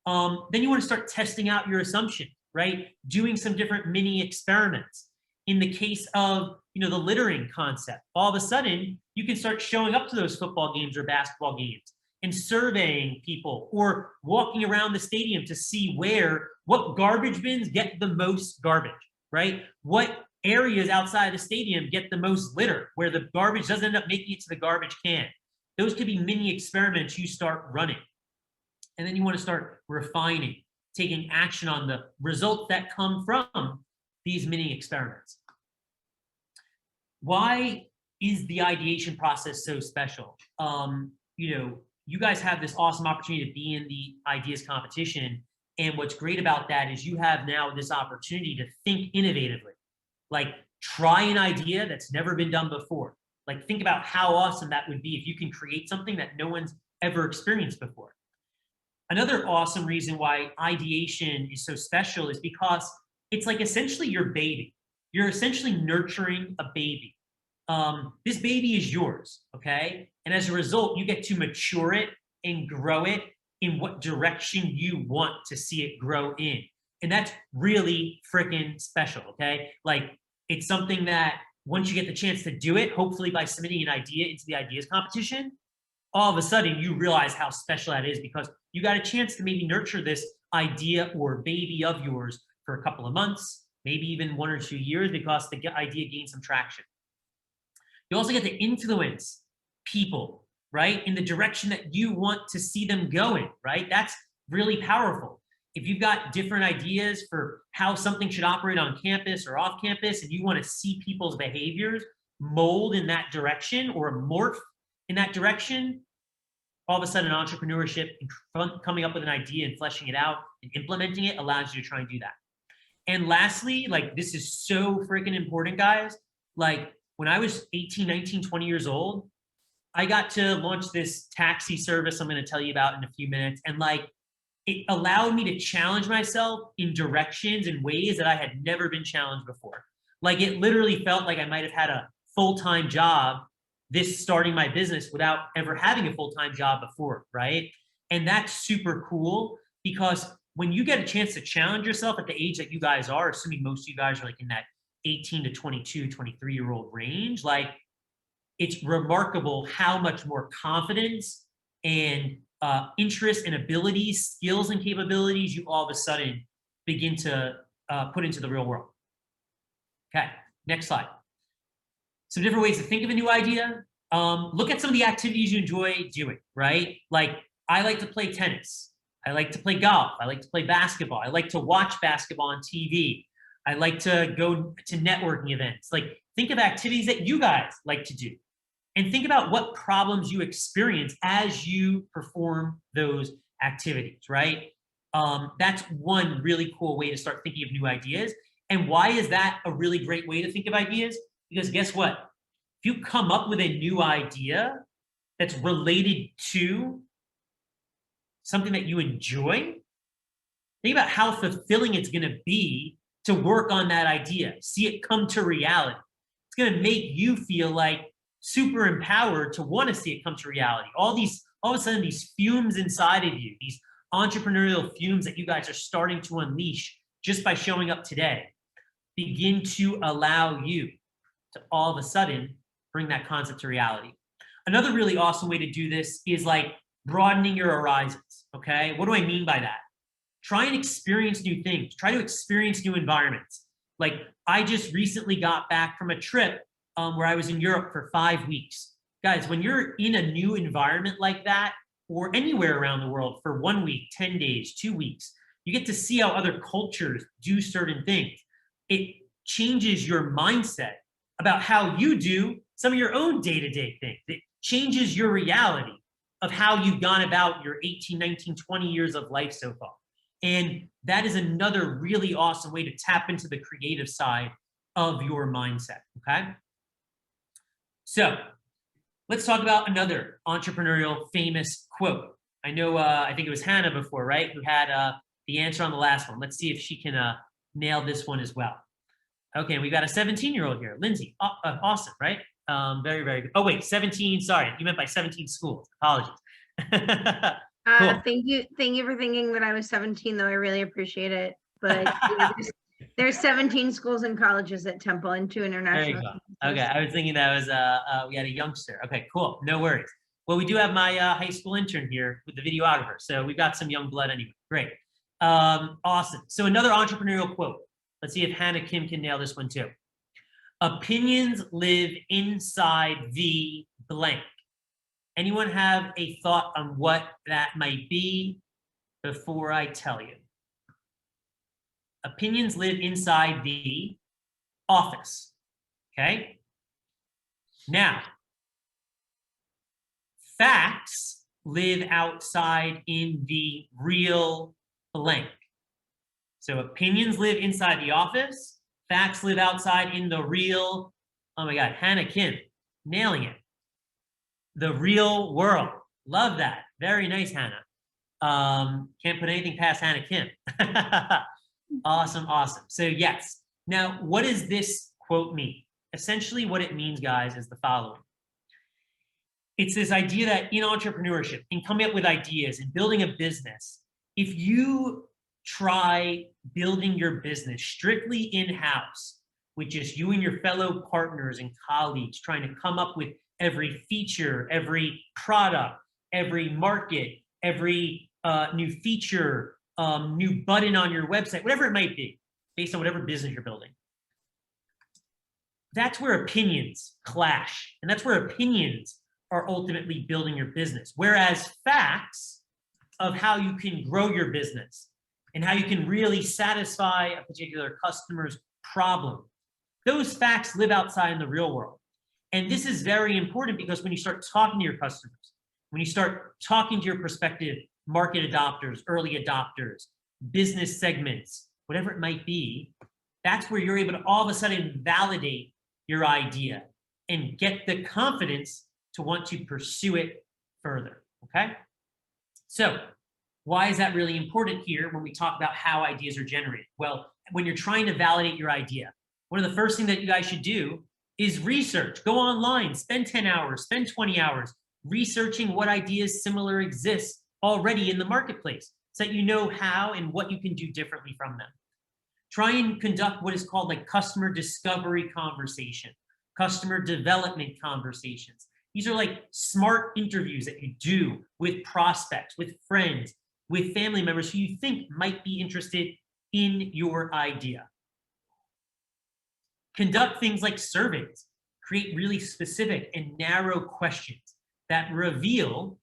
Then you want to start testing out your assumption, right? Doing some different mini experiments. In the case of, you know, the littering concept, all of a sudden you can start showing up to those football games or basketball games and surveying people or walking around the stadium to see what garbage bins get the most garbage, right? What areas outside the stadium get the most litter, where the garbage doesn't end up making it to the garbage can. Those could be mini experiments you start running. And then you want to start refining, taking action on the results that come from these mini experiments. Why is the ideation process so special? You know, you guys have this awesome opportunity to be in the ideas competition. And what's great about that is you have now this opportunity to think innovatively. Like try an idea that's never been done before. Like think about how awesome that would be if you can create something that no one's ever experienced before. Another awesome reason why ideation is so special is because it's like essentially your baby. You're essentially nurturing a baby. This baby is yours, okay? And as a result, you get to mature it and grow it in what direction you want to see it grow in. And that's really freaking special, okay? Like it's something that once you get the chance to do it, hopefully by submitting an idea into the ideas competition, all of a sudden you realize how special that is because you got a chance to maybe nurture this idea or baby of yours for a couple of months, maybe even 1 or 2 years because the idea gained some traction. You also get to influence people, right? In the direction that you want to see them going, right? That's really powerful. If you've got different ideas for how something should operate on campus or off campus, and you want to see people's behaviors mold in that direction or morph in that direction, all of a sudden entrepreneurship and coming up with an idea and fleshing it out and implementing it allows you to try and do that. And lastly, like this is so freaking important, guys. Like when I was 18, 19, 20 years old, I got to launch this taxi service I'm going to tell you about in a few minutes. And like, it allowed me to challenge myself in directions and ways that I had never been challenged before. Like it literally felt like I might have had a full-time job this starting my business without ever having a full-time job before, right? And that's super cool because when you get a chance to challenge yourself at the age that you guys are, assuming most of you guys are like in that 18 to 22, 23-year-old range, like it's remarkable how much more confidence and interest and abilities, skills and capabilities you all of a sudden begin to put into the real world. Okay, next slide. Some different ways to think of a new idea. Look at some of the activities you enjoy doing, right? Like I like to play tennis. I like to play golf. I like to play basketball. I like to watch basketball on TV. I like to go to networking events. Like think of activities that you guys like to do. And think about what problems you experience as you perform those activities, right? That's one really cool way to start thinking of new ideas. And why is that a really great way to think of ideas? Because guess what? If you come up with a new idea that's related to something that you enjoy, think about how fulfilling it's going to be to work on that idea, see it come to reality. It's going to make you feel like super empowered to want to see it come to reality. All of a sudden, these fumes inside of you, these entrepreneurial fumes that you guys are starting to unleash just by showing up today, begin to allow you to all of a sudden bring that concept to reality. Another really awesome way to do this is like broadening your horizons, okay? What do I mean by that? Try and experience new things. Try to experience new environments. Like I just recently got back from a trip where I was in Europe for 5 weeks. Guys, when you're in a new environment like that, or anywhere around the world for 1 week, 10 days, 2 weeks, you get to see how other cultures do certain things. It changes your mindset about how you do some of your own day-to-day things. It changes your reality of how you've gone about your 18, 19, 20 years of life so far. And that is another really awesome way to tap into the creative side of your mindset, okay? So let's talk about another entrepreneurial famous quote. I know, I think it was Hannah before, right? Who had the answer on the last one. Let's see if she can nail this one as well. Okay, we've got a 17-year-old here. Lindsay, awesome, right? Very, very good. Oh, wait, 17, sorry. You meant by 17 schools. Apologies. Cool. Thank you for thinking that I was 17, though. I really appreciate it. But there's 17 schools and colleges at Temple and 2 international. There you go. Okay, I was thinking that was we had a youngster. Okay, cool. No worries. Well, we do have my high school intern here with the videographer, so we've got some young blood anyway. Great. Awesome. So another entrepreneurial quote. Let's see if Hannah Kim can nail this one too. Opinions live inside the blank. Anyone have a thought on what that might be before I tell you? Opinions live inside the office, okay? Now, facts live outside in the real blank. So opinions live inside the office, facts live outside in the real, oh my God, Hannah Kim, nailing it. The real world. Love that. Very nice, Hannah. Can't put anything past Hannah Kim. Awesome, awesome. So yes. Now, what does this quote mean? Essentially what it means, guys, is the following. It's this idea that in entrepreneurship, in coming up with ideas and building a business, if you try building your business strictly in-house with just you and your fellow partners and colleagues trying to come up with every feature, every product, every market, every new feature, new button on your website, whatever it might be, based on whatever business you're building. That's where opinions clash. And that's where opinions are ultimately building your business. Whereas facts of how you can grow your business and how you can really satisfy a particular customer's problem, those facts live outside in the real world. And this is very important because when you start talking to your customers, when you start talking to your prospective market adopters, early adopters, business segments, whatever it might be, that's where you're able to all of a sudden validate your idea and get the confidence to want to pursue it further, okay? So why is that really important here when we talk about how ideas are generated? Well, when you're trying to validate your idea, one of the first things that you guys should do is research. Go online, spend 10 hours, spend 20 hours researching what ideas similar exist already in the marketplace so that you know how and what you can do differently from them. Try and conduct what is called like customer discovery conversation, customer development conversations. These are like smart interviews that you do with prospects, with friends, with family members who you think might be interested in your idea. Conduct things like surveys. Create really specific and narrow questions that reveal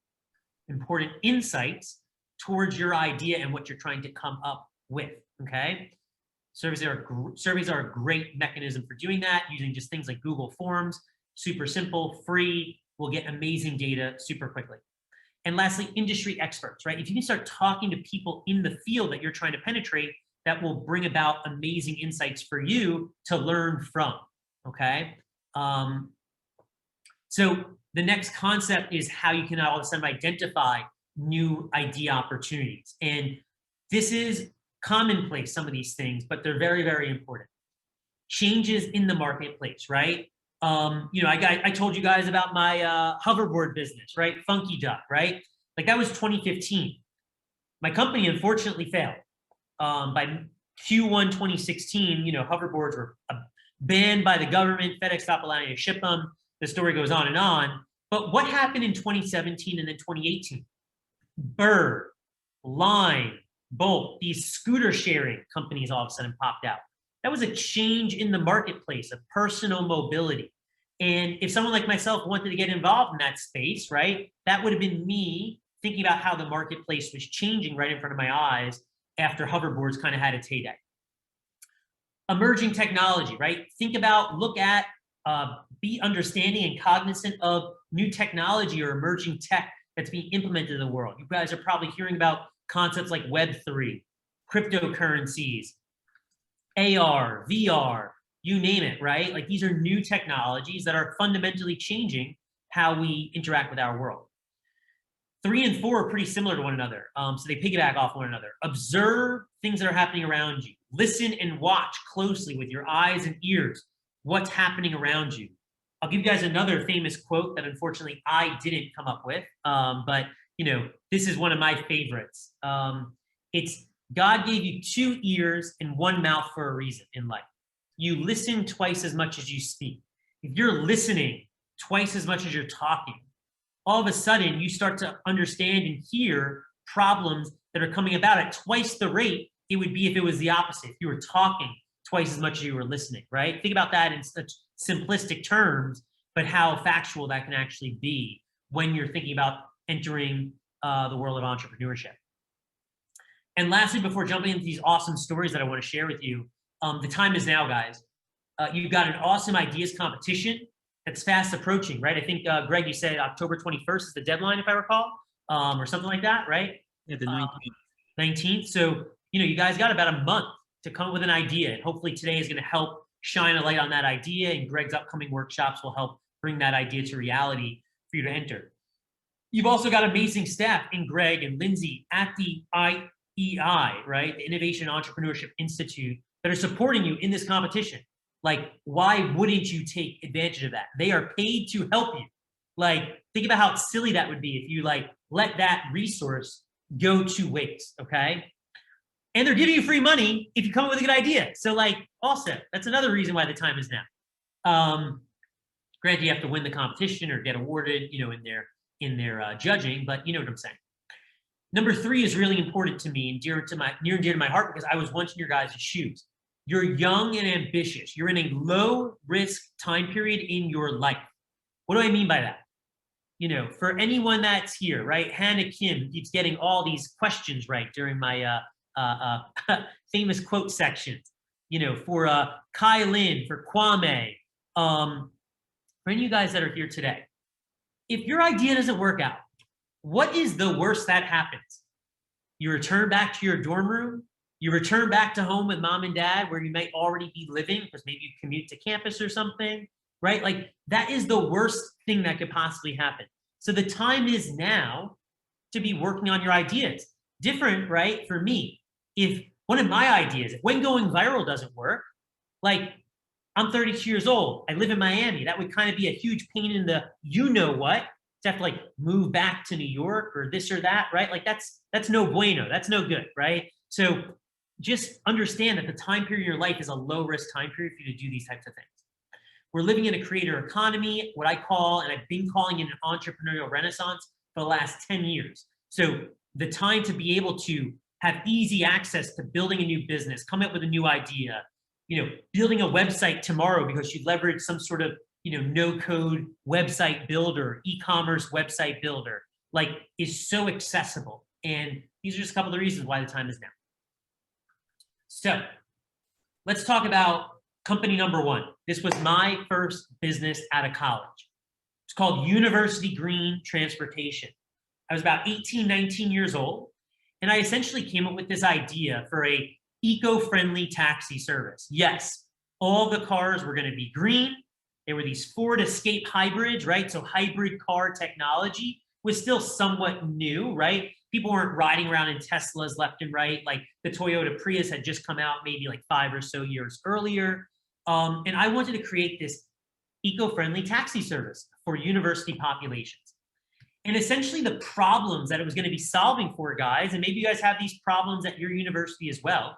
important insights towards your idea and what you're trying to come up with, okay? Surveys are a great mechanism for doing that, using just things like Google Forms, super simple, free, will get amazing data super quickly. And lastly, industry experts, right? If you can start talking to people in the field that you're trying to penetrate, that will bring about amazing insights for you to learn from, okay? So the next concept is how you can all of a sudden identify new idea opportunities. And this is commonplace, some of these things, but they're very, very important. Changes in the marketplace, right? I told you guys about my hoverboard business, right? PhunkeeDuck, right? Like that was 2015. My company unfortunately failed. By Q1 2016, hoverboards were banned by the government. FedEx stopped allowing you to ship them. The story goes on and on. But what happened in 2017 and then 2018? Bird, Line, Bolt, these scooter sharing companies all of a sudden popped out. That was a change in the marketplace of personal mobility. And if someone like myself wanted to get involved in that space, right, that would have been me thinking about how the marketplace was changing right in front of my eyes after hoverboards kind of had its heyday. Emerging technology, right? Look at, be understanding and cognizant of new technology or emerging tech that's being implemented in the world. You guys are probably hearing about concepts like Web3, cryptocurrencies, AR, VR, you name it, right? Like these are new technologies that are fundamentally changing how we interact with our world. 3 and 4 are pretty similar to one another. So they piggyback off one another. Observe things that are happening around you. Listen and watch closely with your eyes and ears what's happening around you. I'll give you guys another famous quote that unfortunately I didn't come up with, but this is one of my favorites. It's God gave you 2 ears and 1 mouth for a reason in life. You listen twice as much as you speak. If you're listening twice as much as you're talking, all of a sudden you start to understand and hear problems that are coming about at twice the rate it would be if it was the opposite. If you were talking twice as much as you were listening, right? Think about that in such simplistic terms, but how factual that can actually be when you're thinking about entering the world of entrepreneurship. And lastly, before jumping into these awesome stories that I want to share with you, the time is now, guys. You've got an awesome ideas competition that's fast approaching, right? I think, Greg, you said October 21st is the deadline, if I recall, or something like that, right? Yeah, the 19th. 19th. So, you guys got about a month to come up with an idea. And hopefully today is going to help shine a light on that idea. And Greg's upcoming workshops will help bring that idea to reality for you to enter. You've also got amazing staff in Greg and Lindsay at the IEI, right? The Innovation Entrepreneurship Institute that are supporting you in this competition. Like, why wouldn't you take advantage of that? They are paid to help you. Like, think about how silly that would be if you let that resource go to waste, okay? And they're giving you free money if you come up with a good idea. So also, that's another reason why the time is now. Granted, you have to win the competition or get awarded, in their judging, but you know what I'm saying. Number 3 is really important to me and near and dear to my heart because I was once in your guys' shoes. You're young and ambitious. You're in a low risk time period in your life. What do I mean by that? For anyone that's here, right? Hannah Kim keeps getting all these questions right during my famous quote sections. For Kai Lin, for Kwame, for any of you guys that are here today, if your idea doesn't work out, what is the worst that happens? You return back to your dorm room. You return back to home with mom and dad where you might already be living because maybe you commute to campus or something, right? That is the worst thing that could possibly happen. So the time is now to be working on your ideas. Different, right? For me, if one of my ideas, if when going viral doesn't work, I'm 32 years old, I live in Miami, that would kind of be a huge pain in the you-know-what, to have to move back to New York or this or that, right? That's no bueno, that's no good, right? So just understand that the time period in your life is a low-risk time period for you to do these types of things. We're living in a creator economy, what I call, and I've been calling it an entrepreneurial renaissance for the last 10 years. So the time to be able to have easy access to building a new business, come up with a new idea, building a website tomorrow because you leverage some sort of, no-code website builder, e-commerce website builder, is so accessible. And these are just a couple of the reasons why the time is now. So let's talk about company number 1. This was my first business out of college. It's called University Green Transportation. I was about 18, 19 years old, and I essentially came up with this idea for a eco-friendly taxi service. Yes, all the cars were going to be green. There were these Ford Escape hybrids, right? So hybrid car technology was still somewhat new, right? People weren't riding around in Teslas left and right. Like the Toyota Prius had just come out maybe like 5 or so years earlier. And I wanted to create this eco-friendly taxi service for university populations. And essentially the problems that it was going to be solving for, guys, and maybe you guys have these problems at your university as well,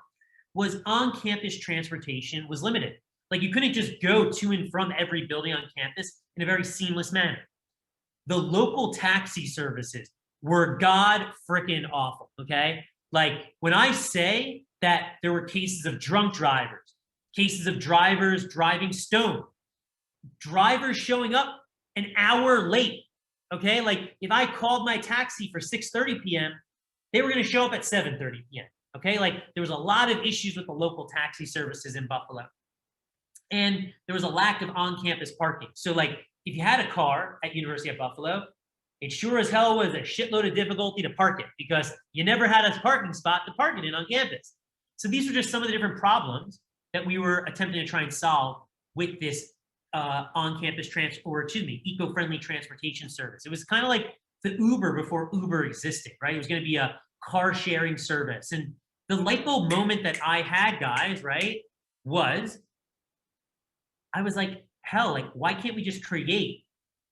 was on-campus transportation was limited. Like you couldn't just go to and from every building on campus in a very seamless manner. The local taxi services were god freaking awful, okay? Like when I say that there were cases of drunk drivers, cases of drivers driving stoned, drivers showing up an hour late, okay? Like if I called my taxi for 6:30 p.m., they were gonna show up at 7:30 p.m., okay? Like there was a lot of issues with the local taxi services in Buffalo. And there was a lack of on-campus parking. So like if you had a car at University of Buffalo, it sure as hell was a shitload of difficulty to park it because you never had a parking spot to park it in on campus. So these were just some of the different problems that we were attempting to try and solve with this on-campus eco-friendly transportation service. It was kind of like the Uber before Uber existed, right? It was going to be a car sharing service. And the light bulb moment that I had, guys, right, was I was like, hell, like, why can't we just create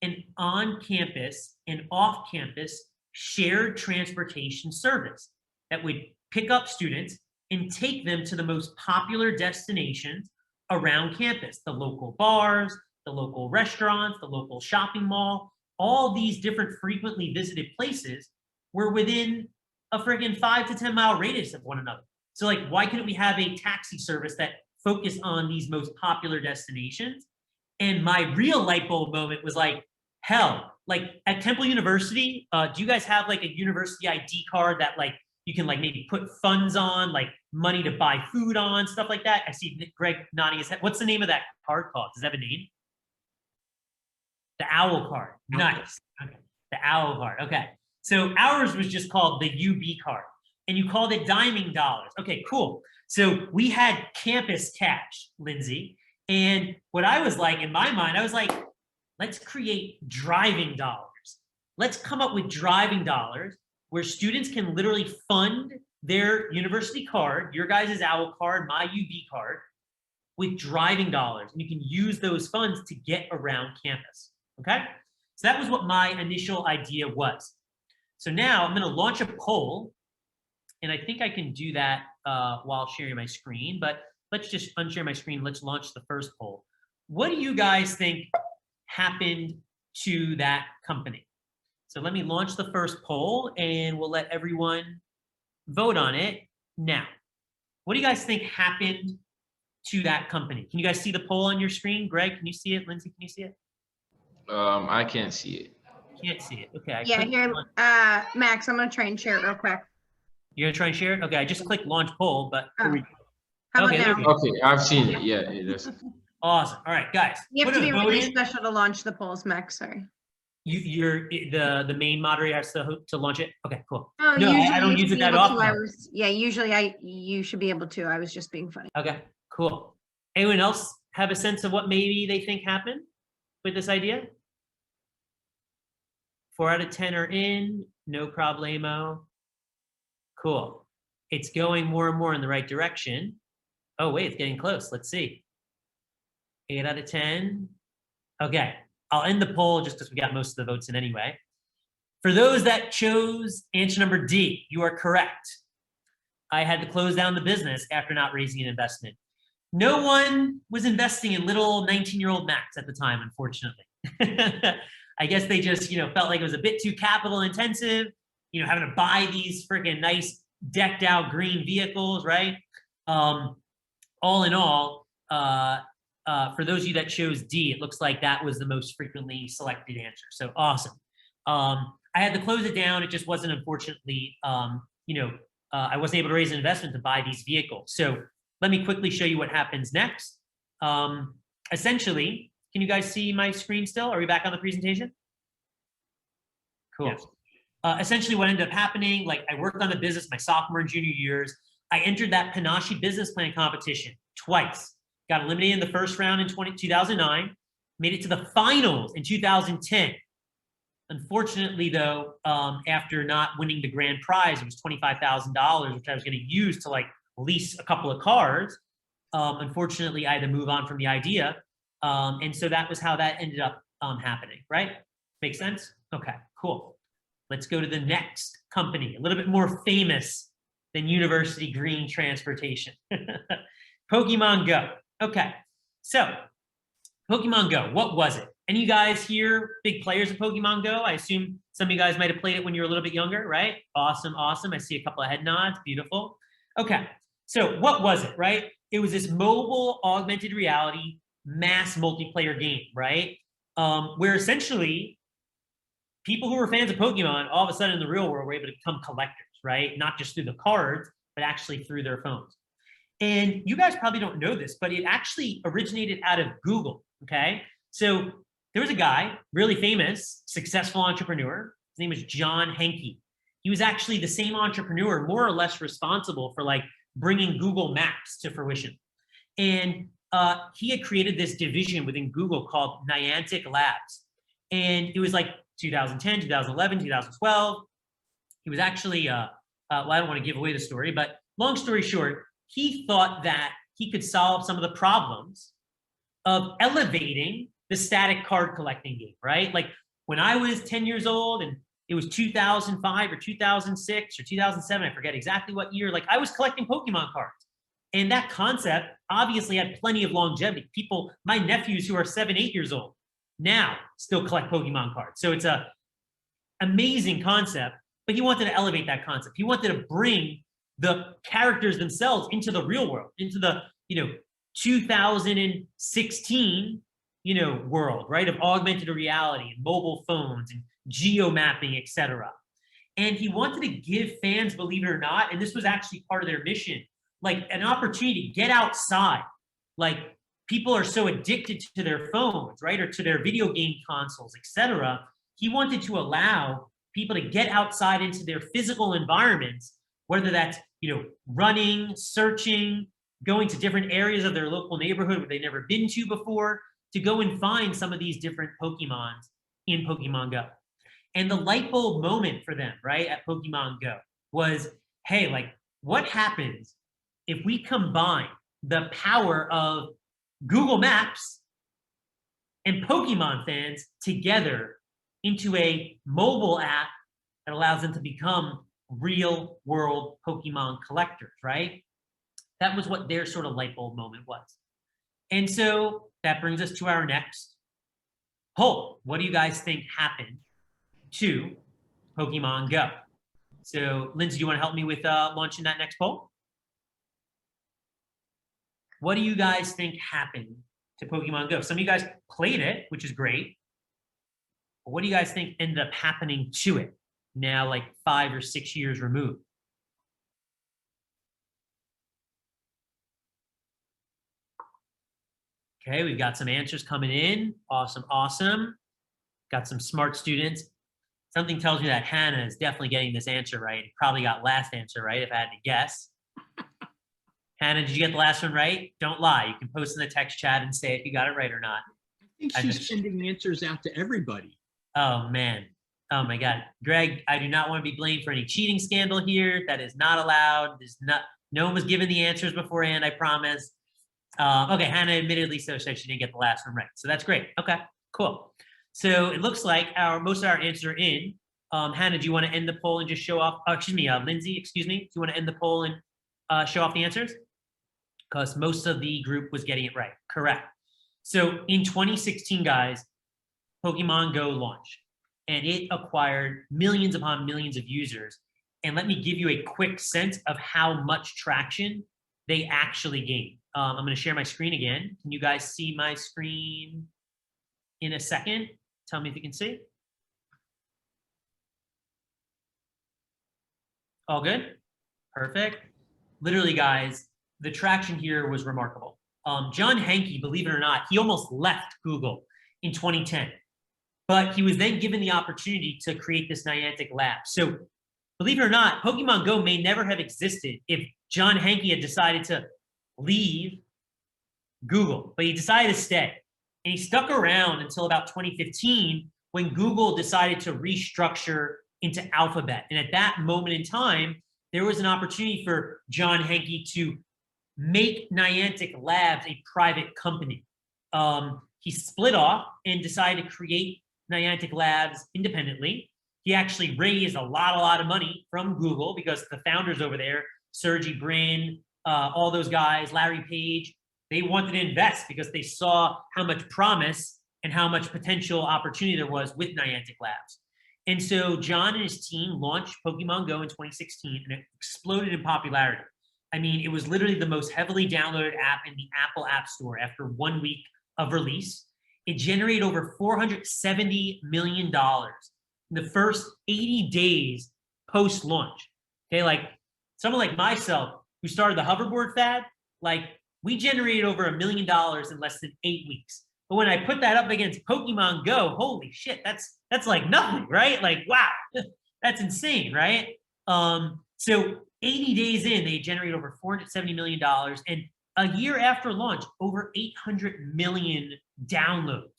an on-campus and off-campus shared transportation service that would pick up students and take them to the most popular destinations around campus, the local bars, the local restaurants, the local shopping mall, all these different frequently visited places were within a friggin' 5 to 10 mile radius of one another. So like, why couldn't we have a taxi service that focused on these most popular destinations? And my real light bulb moment was like, hell, like at Temple University, do you guys have like a university ID card that like you can like maybe put funds on, like money to buy food on, stuff like that? I see Greg nodding his head. What's the name of that card called? Does it have a name? The OWL card. Nice. Okay. The OWL card. Okay. So ours was just called the UB card, and you called it diming dollars. Okay, cool. So we had campus cash, Lindsay. And what I was like, in my mind, I was like, let's create driving dollars. Let's come up with driving dollars where students can literally fund their university card, your guys' OWL card, my UB card, with driving dollars. And you can use those funds to get around campus, okay? So that was what my initial idea was. So now I'm gonna launch a poll, and I think I can do that while sharing my screen, but let's just unshare my screen. Let's launch the first poll. What do you guys think happened to that company? So let me launch the first poll and we'll let everyone vote on it now. What do you guys think happened to that company? Can you guys see the poll on your screen? Greg, can you see it? Lindsay, can you see it? I can't see it. Can't see it. Okay. Yeah, here, Max, I'm gonna try and share it real quick. You're gonna try and share it? Okay, I just clicked launch poll, but How about okay, now? Okay, I've seen it. Yeah, it is. awesome. All right, guys. You have put to a be vote really in. special to launch the polls, Max, sorry. You're the main moderator has to launch it. Okay, cool. Oh, No, usually I don't you use should it be that able to. often. Usually you should be able to. I was just being funny. Okay, cool. Anyone else have a sense of what maybe they think happened with this idea? 4 out of 10 are in, no problemo. Cool. It's going more and more in the right direction. Oh, wait, it's getting close. Let's see. 8 out of 10. Okay, I'll end the poll just because we got most of the votes in anyway. For those that chose answer number D, you are correct. I had to close down the business after not raising an investment. No one was investing in little 19-year-old Max at the time, unfortunately. I guess they just, felt like it was a bit too capital intensive, having to buy these freaking nice decked out green vehicles, right? All in all, for those of you that chose D, it looks like that was the most frequently selected answer. So awesome. I had to close it down. It just wasn't, unfortunately, I wasn't able to raise an investment to buy these vehicles. So let me quickly show you what happens next. Essentially, can you guys see my screen still? Are we back on the presentation? Cool. Yes. Essentially what ended up happening, like I worked on the business my sophomore and junior years. I entered that Panache business plan competition twice. Got eliminated in the first round in 2009, made it to the finals in 2010. Unfortunately, though, after not winning the grand prize, it was $25,000, which I was going to use to like lease a couple of cars. Unfortunately, I had to move on from the idea. And so that was how that ended up happening, right? Make sense? Okay, cool. Let's go to the next company, a little bit more famous than University Green Transportation. Pokemon Go. Okay, so Pokemon Go, what was it? Any of you guys here big players of Pokemon Go? I assume some of you guys might have played it when you were a little bit younger, right? Awesome, awesome. I see a couple of head nods, beautiful. Okay, so what was it, right? It was this mobile augmented reality mass multiplayer game, right? Where essentially people who were fans of Pokemon all of a sudden in the real world were able to become collectors, right? Not just through the cards, but actually through their phones. And you guys probably don't know this, but it actually originated out of Google, okay? So there was a guy, really famous, successful entrepreneur. His name was John Henke. He was actually the same entrepreneur, more or less responsible for like bringing Google Maps to fruition. And he had created this division within Google called Niantic Labs. And it was like 2010, 2011, 2012. He was actually, well, I don't want to give away the story, but long story short, he thought that he could solve some of the problems of elevating the static card collecting game, right? Like when I was 10 years old and it was 2005 or 2006 or 2007, I forget exactly what year, like I was collecting Pokemon cards. And that concept obviously had plenty of longevity. People, my nephews who are 7, 8 years old now still collect Pokemon cards. So it's a amazing concept, but he wanted to elevate that concept. He wanted to bring the characters themselves into the real world, into the, 2016, world, right? Of augmented reality and mobile phones and geo mapping, etc. And he wanted to give fans, believe it or not, and this was actually part of their mission, like an opportunity to get outside. Like people are so addicted to their phones, right? Or to their video game consoles, etc. He wanted to allow people to get outside into their physical environments, whether that's, running, searching, going to different areas of their local neighborhood where they've never been to before, to go and find some of these different Pokemons in Pokemon Go. And the light bulb moment for them, right, at Pokemon Go was, hey, like, what happens if we combine the power of Google Maps and Pokemon fans together into a mobile app that allows them to become real world Pokemon collectors, right? That was what their sort of light bulb moment was. And so that brings us to our next poll. What do you guys think happened to Pokemon Go? So Lindsay, do you want to help me with launching that next poll? What do you guys think happened to Pokemon Go? Some of you guys played it, which is great. But what do you guys think ended up happening to it now, like 5 or 6 years removed? Okay, we've got some answers coming in. Awesome, awesome. Got some smart students. Something tells me that Hannah is definitely getting this answer right. Probably got last answer right if I had to guess. Hannah, did you get the last one right? Don't lie. You can post in the text chat and say if you got it right or not. I think she's sending answers out to everybody. Oh, man. Oh, my God. Greg, I do not want to be blamed for any cheating scandal here. That is not allowed. No one was given the answers beforehand, I promise. Okay, Hannah admittedly so said she didn't get the last one right. So that's great. Okay, cool. So it looks like most of our answers are in. Hannah, do you want to end the poll and just show off? Lindsay, excuse me. Do you want to end the poll and show off the answers? Because most of the group was getting it right. Correct. So in 2016, guys, Pokemon Go launched, and it acquired millions upon millions of users. And let me give you a quick sense of how much traction they actually gained. I'm going to share my screen again. Can you guys see my screen in a second? Tell me if you can see. All good? Perfect. Literally, guys, the traction here was remarkable. John Henke, believe it or not, he almost left Google in 2010. But he was then given the opportunity to create this Niantic lab. So believe it or not, Pokemon Go may never have existed if John Henke had decided to leave Google, but he decided to stay. And he stuck around until about 2015 when Google decided to restructure into Alphabet. And at that moment in time, there was an opportunity for John Henke to make Niantic Labs a private company. He split off and decided to create Niantic Labs independently. He actually raised a lot of money from Google because the founders over there, Sergey Brin, all those guys, Larry Page, they wanted to invest because they saw how much promise and how much potential opportunity there was with Niantic Labs. And so John and his team launched Pokemon Go in 2016, and it exploded in popularity. I mean, it was literally the most heavily downloaded app in the Apple App Store after 1 week of release. It generated over $470 million in the first 80 days post-launch. Okay, like someone like myself who started the hoverboard fad, like we generated over $1 million in less than 8 weeks. But when I put that up against Pokemon Go, holy shit, that's like nothing, right? Like, wow, that's insane, right? So 80 days in, they generated over $470 million. And a year after launch, over 800 million downloads.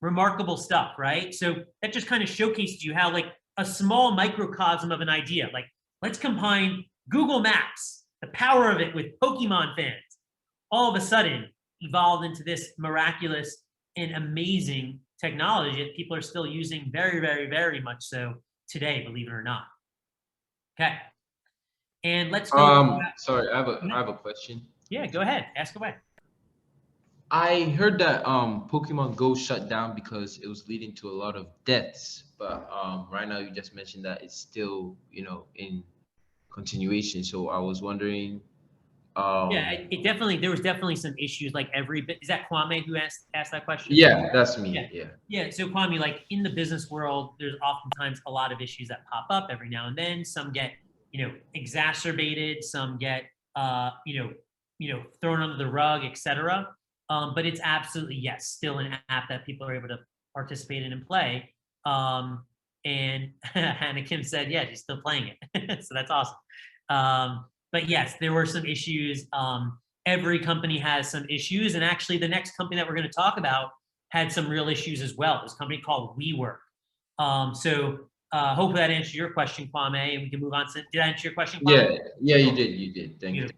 Remarkable stuff, right? So that just kind of showcases you how like a small microcosm of an idea, like let's combine Google Maps, the power of it with Pokemon fans, all of a sudden evolved into this miraculous and amazing technology that people are still using very much so today, believe it or not. Okay. And let's go. Sorry, I have a question. Yeah, go ahead. Ask away. I heard that Pokemon Go shut down because it was leading to a lot of deaths. But right now you just mentioned that it's still, in continuation. So I was wondering. Yeah, there was definitely some issues. Like is that Kwame who asked that question? Yeah, that's me. Yeah. So Kwame, like in the business world, there's oftentimes a lot of issues that pop up every now and then. Some get, exacerbated. Some get, thrown under the rug, etc. But it's absolutely, yes, still an app that people are able to participate in and play. And Hannah Kim said, yeah, she's still playing it. So that's awesome. But yes, there were some issues. Every company has some issues. And actually the next company that we're going to talk about had some real issues as well. It was a company called WeWork. Hopefully that answered your question, Kwame, and we can move on. Did I answer your question, Kwame? Yeah, you did. Thank you.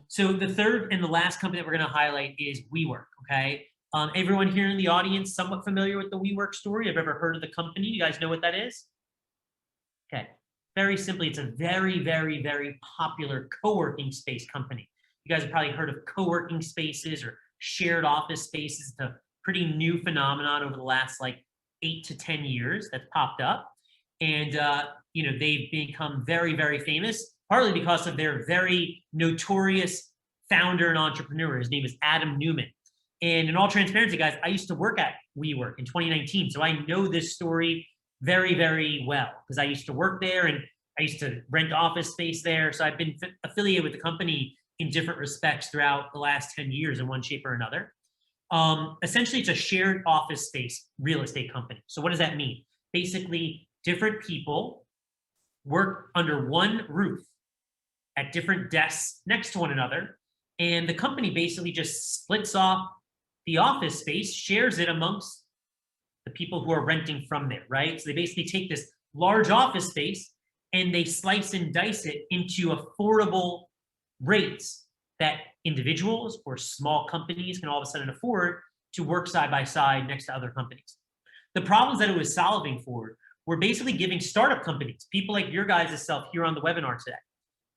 So the third and the last company that we're going to highlight is WeWork, okay? Everyone here in the audience somewhat familiar with the WeWork story? Have ever heard of the company? You guys know what that is? Okay. Very simply, it's a very popular co-working space company. You guys have probably heard of co-working spaces or shared office spaces. It's a pretty new phenomenon over the last like 8 to 10 years that's popped up. And, they've become very famous, partly because of their very notorious founder and entrepreneur. His name is Adam Neumann. And in all transparency, guys, I used to work at WeWork in 2019. So I know this story very well because I used to work there and I used to rent office space there. So I've been affiliated with the company in different respects throughout the last 10 years in one shape or another. Essentially, it's a shared office space real estate company. So what does that mean? Basically, different people work under one roof at different desks next to one another. And the company basically just splits off the office space, shares it amongst the people who are renting from there, right? So they basically take this large office space and they slice and dice it into affordable rates that individuals or small companies can all of a sudden afford to work side by side next to other companies. The problems that it was solving for were basically giving startup companies, people like your guys' self here on the webinar today,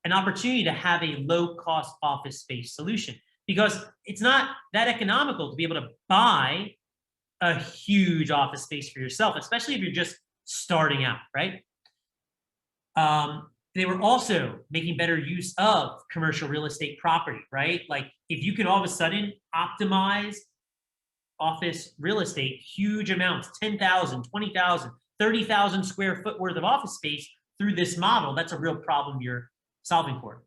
an opportunity to have a low-cost office space solution because it's not that economical to be able to buy a huge office space for yourself, especially if you're just starting out, right? They were also making better use of commercial real estate property, right? Like if you can all of a sudden optimize office real estate, huge amounts, 10,000, 20,000, 30,000 square foot worth of office space through this model, that's a real problem you're solving for.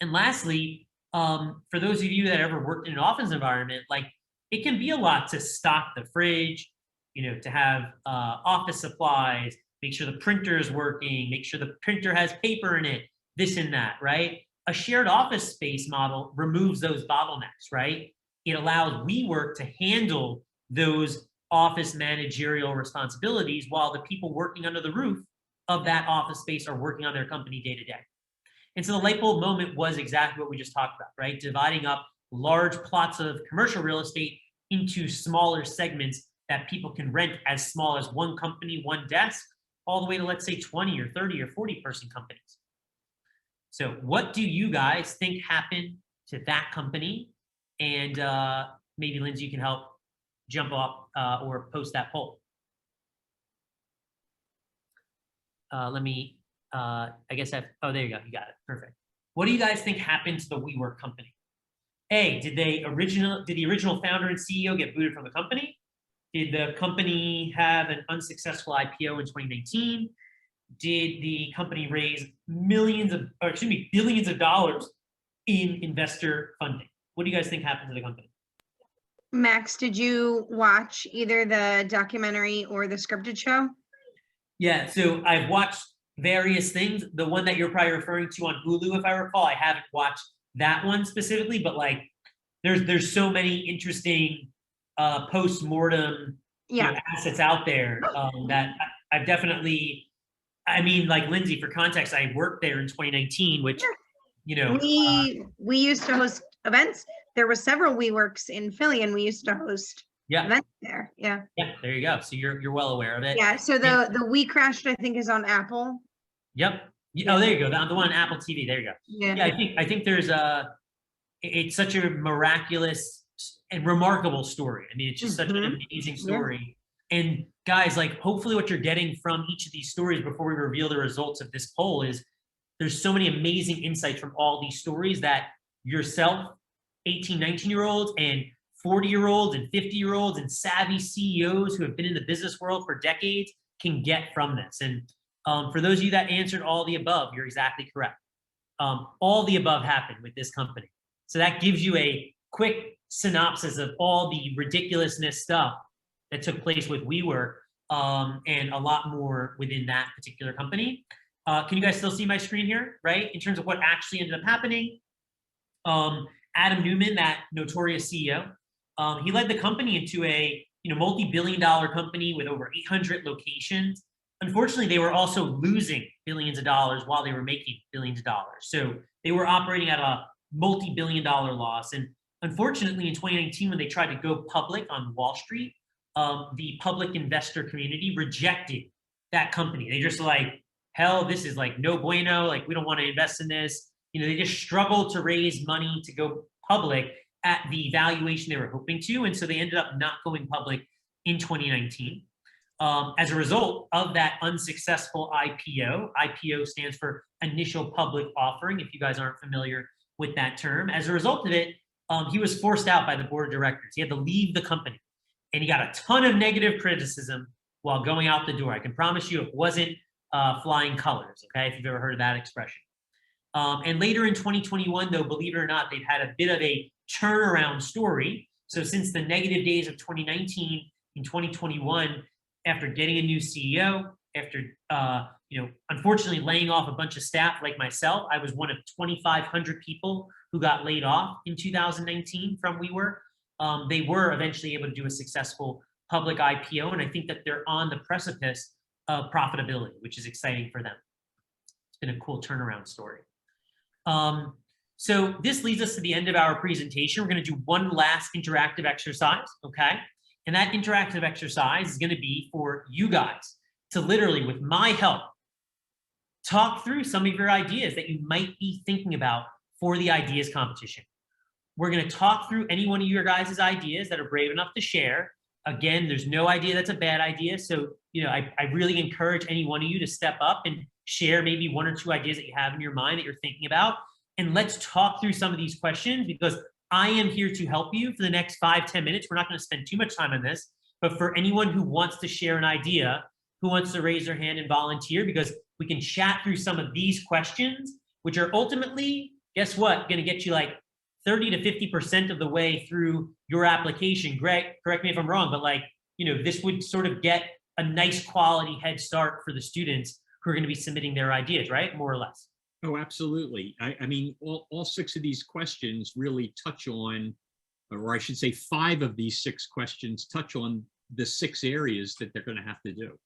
And lastly, for those of you that ever worked in an office environment, like it can be a lot to stock the fridge, to have office supplies, make sure the printer is working, make sure the printer has paper in it, this and that, right? A shared office space model removes those bottlenecks, right? It allows WeWork to handle those office managerial responsibilities while the people working under the roof of that office space are working on their company day to day. And so the light bulb moment was exactly what we just talked about, right? Dividing up large plots of commercial real estate into smaller segments that people can rent as small as one company, one desk, all the way to, let's say, 20 or 30 or 40 person companies. So what do you guys think happened to that company? And maybe Lindsay, you can help jump off or post that poll. Let me, I guess oh, there you go, you got it, perfect. What do you guys think happened to the WeWork company? A, did the original founder and CEO get booted from the company? Did the company have an unsuccessful IPO in 2019? Did the company raise billions of dollars in investor funding? What do you guys think happened to the company? Max, did you watch either the documentary or the scripted show? Yeah, so I've watched various things. The one that you're probably referring to on Hulu, if I recall, I haven't watched that one specifically, but like there's so many interesting post-mortem assets out there that I've definitely, I mean, like Lindsay, for context, I worked there in 2019, which, you know. We used to host events. There were several WeWorks in Philly and we used to host events there. Yeah. Yeah, there you go. So you're well aware of it. Yeah, so the We Crashed, I think, is on Apple. Yep. Oh, there you go. The one on Apple TV. There you go. Yeah, I think there's it's such a miraculous and remarkable story. I mean, it's just such an amazing story. And guys, like, hopefully what you're getting from each of these stories before we reveal the results of this poll is there's so many amazing insights from all these stories that yourself, 18, 19-year-olds and 40-year-olds and 50-year-olds and savvy CEOs who have been in the business world for decades can get from this. And for those of you that answered all the above, you're exactly correct. All the above happened with this company. So that gives you a quick synopsis of all the ridiculousness stuff that took place with WeWork and a lot more within that particular company. Can you guys still see my screen here, right? In terms of what actually ended up happening, Adam Newman, that notorious CEO, he led the company into a multi-billion-dollar company with over 800 locations. Unfortunately, they were also losing billions of dollars while they were making billions of dollars. So they were operating at a multi-billion-dollar loss. And unfortunately, in 2019, when they tried to go public on Wall Street, the public investor community rejected that company. They just like, hell, this is like no bueno. Like, we don't want to invest in this. They just struggled to raise money to go public at the valuation they were hoping to. And so they ended up not going public in 2019. As a result of that unsuccessful IPO stands for initial public offering, if you guys aren't familiar with that term. As a result of it, he was forced out by the board of directors. He had to leave the company. And he got a ton of negative criticism while going out the door. I can promise you it wasn't flying colors, okay, if you've ever heard of that expression. And later in 2021, though, believe it or not, they've had a bit of a turnaround story. So since the negative days of 2019, in 2021, after getting a new CEO, after unfortunately laying off a bunch of staff like myself, I was one of 2,500 people who got laid off in 2019 from WeWork. They were eventually able to do a successful public IPO, and I think that they're on the precipice of profitability, which is exciting for them. It's been a cool turnaround story. So this leads us to the end of our presentation. We're going to do one last interactive exercise, okay? And that interactive exercise is going to be for you guys to literally, with my help, talk through some of your ideas that you might be thinking about for the ideas competition. We're going to talk through any one of your guys' ideas that are brave enough to share. Again, there's no idea that's a bad idea. So, I really encourage any one of you to step up and share maybe one or two ideas that you have in your mind that you're thinking about. And let's talk through some of these questions, because I am here to help you for the next 5-10 minutes. We're not going to spend too much time on this, but for anyone who wants to share an idea, who wants to raise their hand and volunteer, because we can chat through some of these questions, which are ultimately, guess what, going to get you like 30 to 50% of the way through your application. Greg, correct me if I'm wrong, but this would sort of get a nice quality head start for the students who are going to be submitting their ideas, right? More or less. Oh, absolutely. I mean, all 6 of these questions really touch on, or I should say 5 of these 6 questions touch on the 6 areas that they're going to have to do.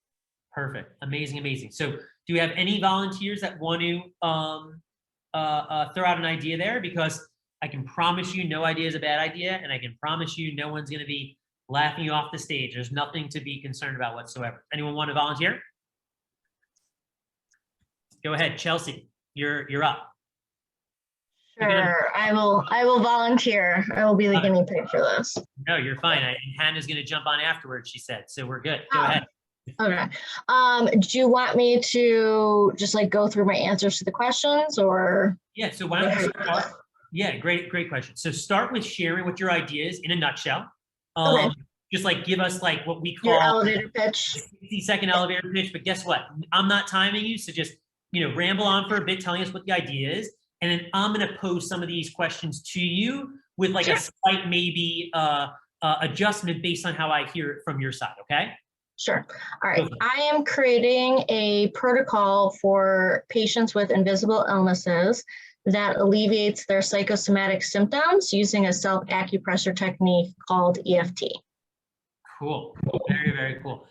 Perfect. Amazing, amazing. So do we have any volunteers that want to throw out an idea there? Because I can promise you no idea is a bad idea, and I can promise you no one's going to be laughing you off the stage. There's nothing to be concerned about whatsoever. Anyone want to volunteer? Go ahead, Chelsea. You're up. Sure, I will volunteer. I will be the guinea pig for this. No, you're fine. Hannah's going to jump on afterwards, she said. So we're good. Go ahead. Okay. Do you want me to just like go through my answers to the questions, or? Yeah, so why don't you start? Yeah, great question. So start with sharing what your idea is in a nutshell. Okay. Just like give us like what we call Your elevator pitch. 60-second elevator pitch. But guess what? I'm not timing you, so just ramble on for a bit, telling us what the idea is, and then I'm going to pose some of these questions to you with like a slight maybe adjustment based on how I hear it from your side. Okay. Sure. All right. I am creating a protocol for patients with invisible illnesses that alleviates their psychosomatic symptoms using a self-acupressure technique called EFT. Cool. Very, very cool.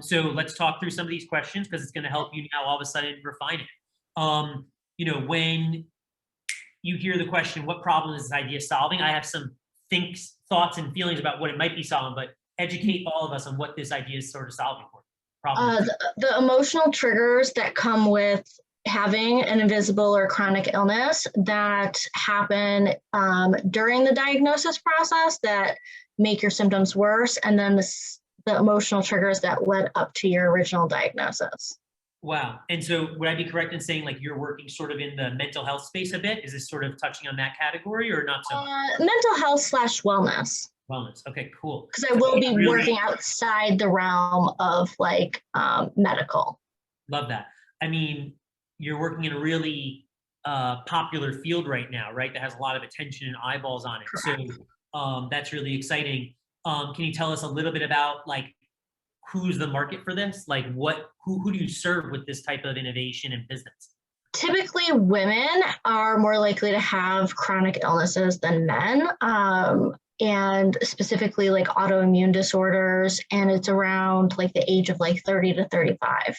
So let's talk through some of these questions because it's going to help you now all of a sudden refine it. When you hear the question, what problem is this idea solving? I have some thoughts and feelings about what it might be solving, but educate all of us on what this idea is sort of solving for. The emotional triggers that come with having an invisible or chronic illness that happen during the diagnosis process that make your symptoms worse, and then the emotional triggers that led up to your original diagnosis. Wow. And so would I be correct in saying like you're working sort of in the mental health space a bit? Is this sort of touching on that category or not so much? Mental health / wellness. Wellness. Okay, cool. Because I will be working outside the realm of like medical. Love that. I mean, you're working in a really popular field right now, right? That has a lot of attention and eyeballs on it. Correct. So that's really exciting. Can you tell us a little bit about like who's the market for this? Like who do you serve with this type of innovation and business? Typically, women are more likely to have chronic illnesses than men. And specifically like autoimmune disorders, and it's around like the age of like 30 to 35.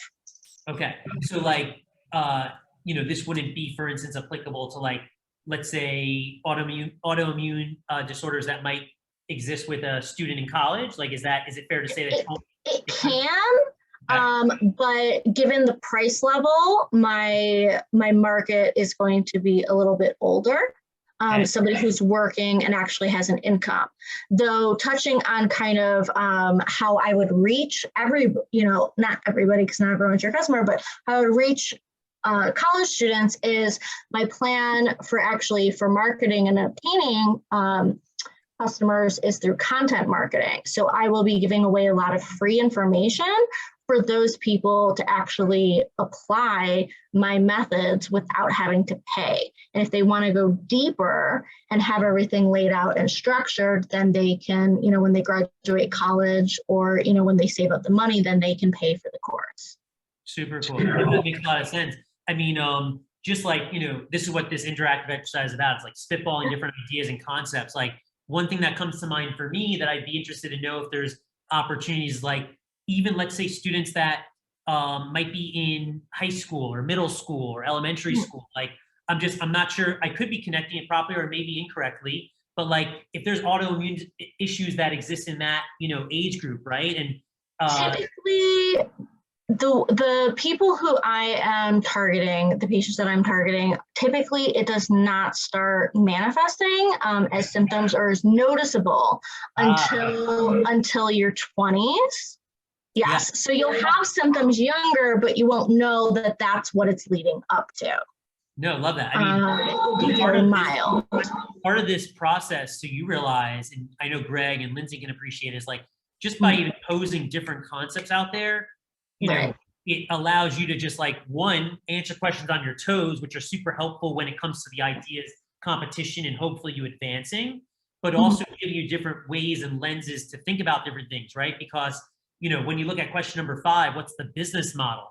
Okay, so like, this wouldn't be, for instance, applicable to like, let's say autoimmune disorders that might exist with a student in college. Like, is it fair to say that it can? But given the price level, my market is going to be a little bit older. Somebody who's working and actually has an income. Though touching on kind of how I would reach not everybody because not everyone's your customer, but how I would reach college students is my plan for marketing and obtaining customers is through content marketing. So I will be giving away a lot of free information for those people to actually apply my methods without having to pay. And if they want to go deeper and have everything laid out and structured, then they can, when they graduate college or, when they save up the money, then they can pay for the course. Super cool. That makes a lot of sense. I mean, just like, this is what this interactive exercise is about. It's like spitballing different ideas and concepts. Like one thing that comes to mind for me that I'd be interested to know if there's opportunities like, even let's say students that might be in high school or middle school or elementary school. Like, I'm not sure, I could be connecting it properly or maybe incorrectly, but like if there's autoimmune issues that exist in that, age group, right? And typically the people who I am targeting, the patients that I'm targeting, typically it does not start manifesting as symptoms or as noticeable until your 20s. Yes. Yeah. So you'll have symptoms younger, but you won't know that that's what it's leading up to. No, love that. I mean, it will be very mild. Part of this process, so you realize, and I know Greg and Lindsay can appreciate, is like just by even posing different concepts out there, it allows you to just like, one, answer questions on your toes, which are super helpful when it comes to the ideas, competition, and hopefully you advancing, but also give you different ways and lenses to think about different things, right? Because when you look at question number 5, what's the business model?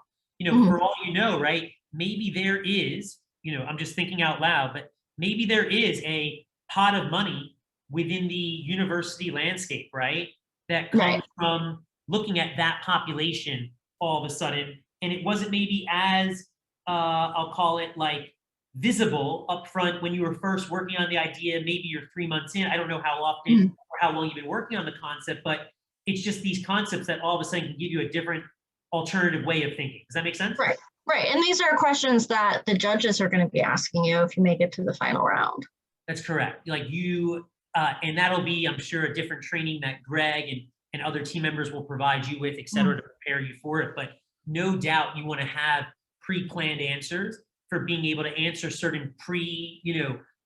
For all right, maybe there is, I'm just thinking out loud, but maybe there is a pot of money within the university landscape, right? that comes from looking at that population all of a sudden. And it wasn't maybe as, I'll call it like visible up front when you were first working on the idea. Maybe you're 3 months in. I don't know how often or how long you've been working on the concept, but it's just these concepts that all of a sudden can give you a different alternative way of thinking. Does that make sense? Right. Right. And these are questions that the judges are going to be asking you if you make it to the final round. That's correct. Like you, and that'll be, I'm sure, a different training that Greg and other team members will provide you with, et cetera, to prepare you for it. But no doubt you want to have pre-planned answers for being able to answer certain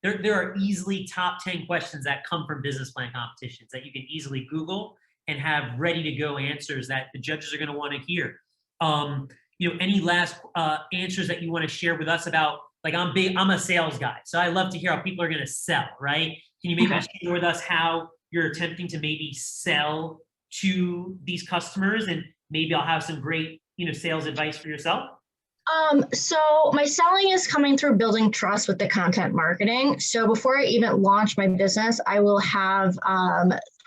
there are easily top 10 questions that come from business plan competitions that you can easily Google and have ready to go answers that the judges are going to want to hear. Any last answers that you want to share with us about, like I'm a sales guy, so I love to hear how people are going to sell, right? Can you maybe share with us how you're attempting to maybe sell to these customers, and maybe I'll have some great, sales advice for yourself? So my selling is coming through building trust with the content marketing. So before I even launch my business, I will have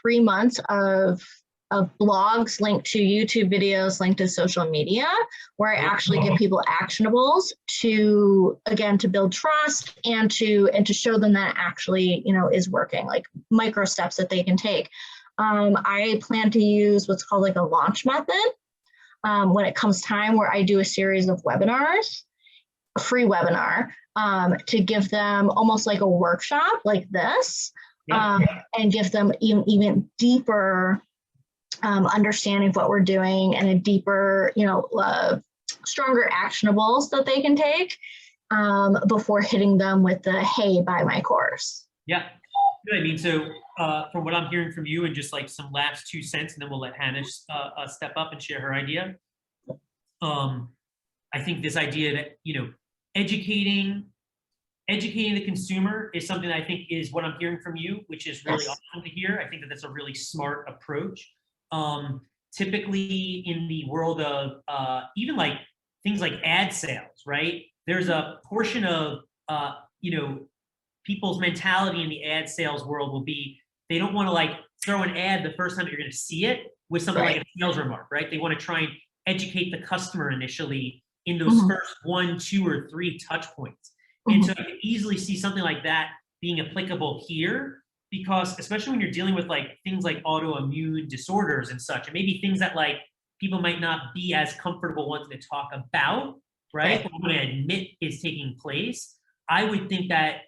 3 months of blogs linked to YouTube videos, linked to social media, where I actually give people actionables to build trust and to show them that actually, is working, like micro steps that they can take. I plan to use what's called like a launch method when it comes time, where I do a series of webinars, a free webinar, to give them almost like a workshop like this, and give them even deeper understanding of what we're doing, and a deeper, stronger actionables that they can take before hitting them with the, hey, buy my course. Yeah. I mean, so from what I'm hearing from you, and just like some last 2 cents, and then we'll let Hannah step up and share her idea. I think this idea that, educating the consumer is something that I think is what I'm hearing from you, which is really awesome to hear. I think that that's a really smart approach. Typically in the world of even like things like ad sales, right? There's a portion of, people's mentality in the ad sales world will be, they don't want to like throw an ad the first time that you're going to see it with something like a sales remark, right? They want to try and educate the customer initially in those first 1, 2, or 3 touch points. And so you can easily see something like that being applicable here, because especially when you're dealing with like things like autoimmune disorders and such, and maybe things that like people might not be as comfortable wanting to talk about, right? But want to admit is taking place. I would think that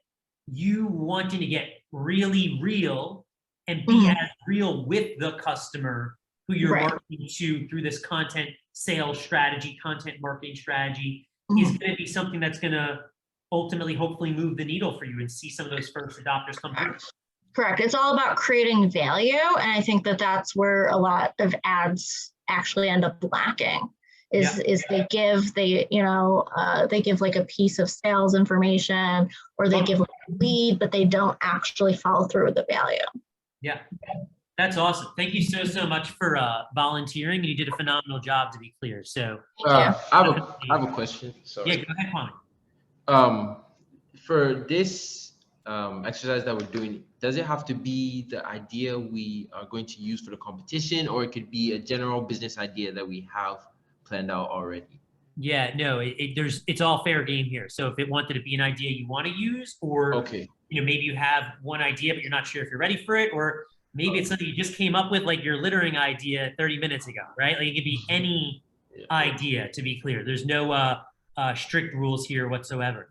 you wanting to get really real and be as real with the customer who you're marketing to through this content sales strategy, content marketing strategy, is going to be something that's going to ultimately, hopefully, move the needle for you and see some of those first adopters come through. Correct. It's all about creating value. And I think that that's where a lot of ads actually end up lacking. Is they give like a piece of sales information, or they give a lead, but they don't actually follow through with the value. Yeah, that's awesome. Thank you so much for volunteering, and you did a phenomenal job, to be clear. So I have a question. Sorry. Yeah, go ahead, Kwame. For this exercise that we're doing, does it have to be the idea we are going to use for the competition, or it could be a general business idea that we have planned out already? Yeah, no, it's all fair game here. So if it wanted to be an idea you want to use, or maybe you have one idea but you're not sure if you're ready for it, or maybe it's something you just came up with, like your littering idea 30 minutes ago, right? Like it could be any idea, to be clear. There's no strict rules here whatsoever.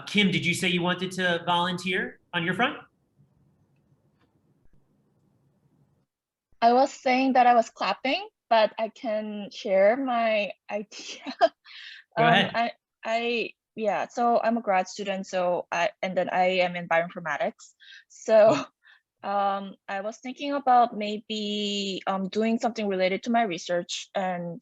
Kim, did you say you wanted to volunteer on your front? I was saying that I was clapping, but I can share my idea. Go ahead. So I'm a grad student, and then I am in bioinformatics. So I was thinking about maybe doing something related to my research, and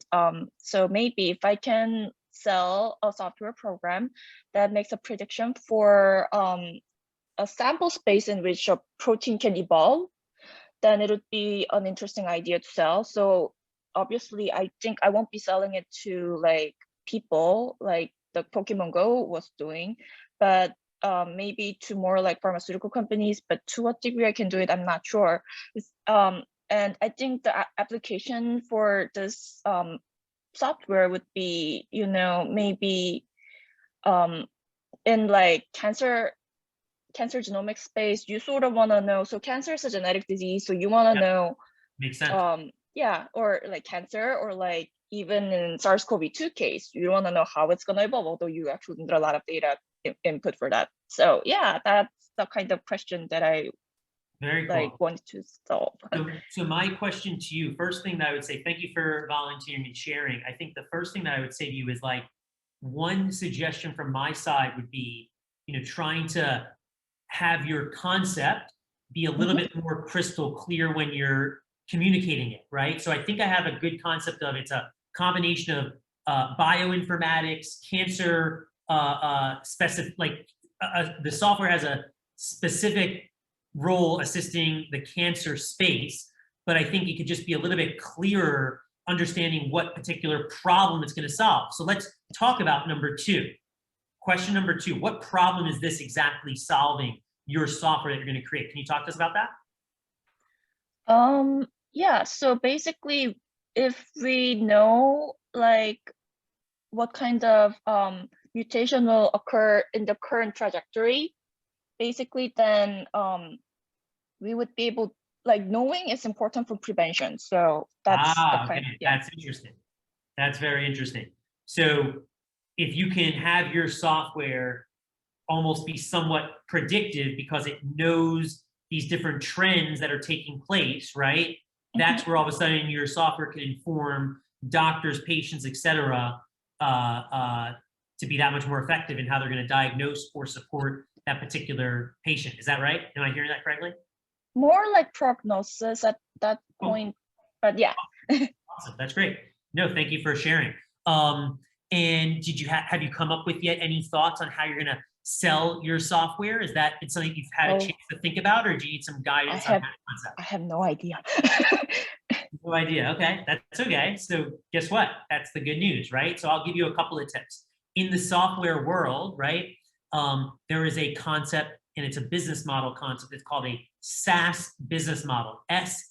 so maybe if I can sell a software program that makes a prediction for a sample space in which a protein can evolve, then it would be an interesting idea to sell. So obviously, I think I won't be selling it to like people like the Pokemon Go was doing, but maybe to more like pharmaceutical companies. But to what degree I can do it, I'm not sure. and I think the application for this software would be, maybe in like cancer genomic space. You sort of want to know, so cancer is a genetic disease, so you want to know, makes sense. Or like cancer, or like even in SARS-CoV-2 case, you want to know how it's going to evolve, although you actually need a lot of data input for that. So yeah, that's the kind of question that I wanted to solve. So my question to you, first thing that I would say, thank you for volunteering and sharing. I think the first thing that I would say to you is like, one suggestion from my side would be, trying to have your concept be a little bit more crystal clear when you're communicating it, right? So I think I have a good concept of, it's a combination of bioinformatics, cancer, specific, the software has a specific role assisting the cancer space, but I think it could just be a little bit clearer understanding what particular problem it's going to solve. So let's talk about number 2. Question number 2, what problem is this exactly solving, your software that you're going to create? Can you talk to us about that? Yeah, so basically, if we know like what kind of mutation will occur in the current trajectory, basically then we would be able, like, knowing is important for prevention. So that's the kind. Yeah. That's interesting. That's very interesting. So if you can have your software almost be somewhat predictive because it knows these different trends that are taking place, right? That's where all of a sudden your software can inform doctors, patients, et cetera, to be that much more effective in how they're going to diagnose or support that particular patient. Is that right? Am I hearing that correctly? More like prognosis at that point, but yeah. Awesome, that's great. No, thank you for sharing. And did you have you come up with yet any thoughts on how you're going to sell your software? Is that it's something you've had a chance to think about, or do you need some guidance on that concept? I have no idea. No idea. Okay, that's okay. So guess what? That's the good news, right? So I'll give you a couple of tips. In the software world, right, there is a concept, and it's a business model concept. It's called a SaaS business model, SaaS.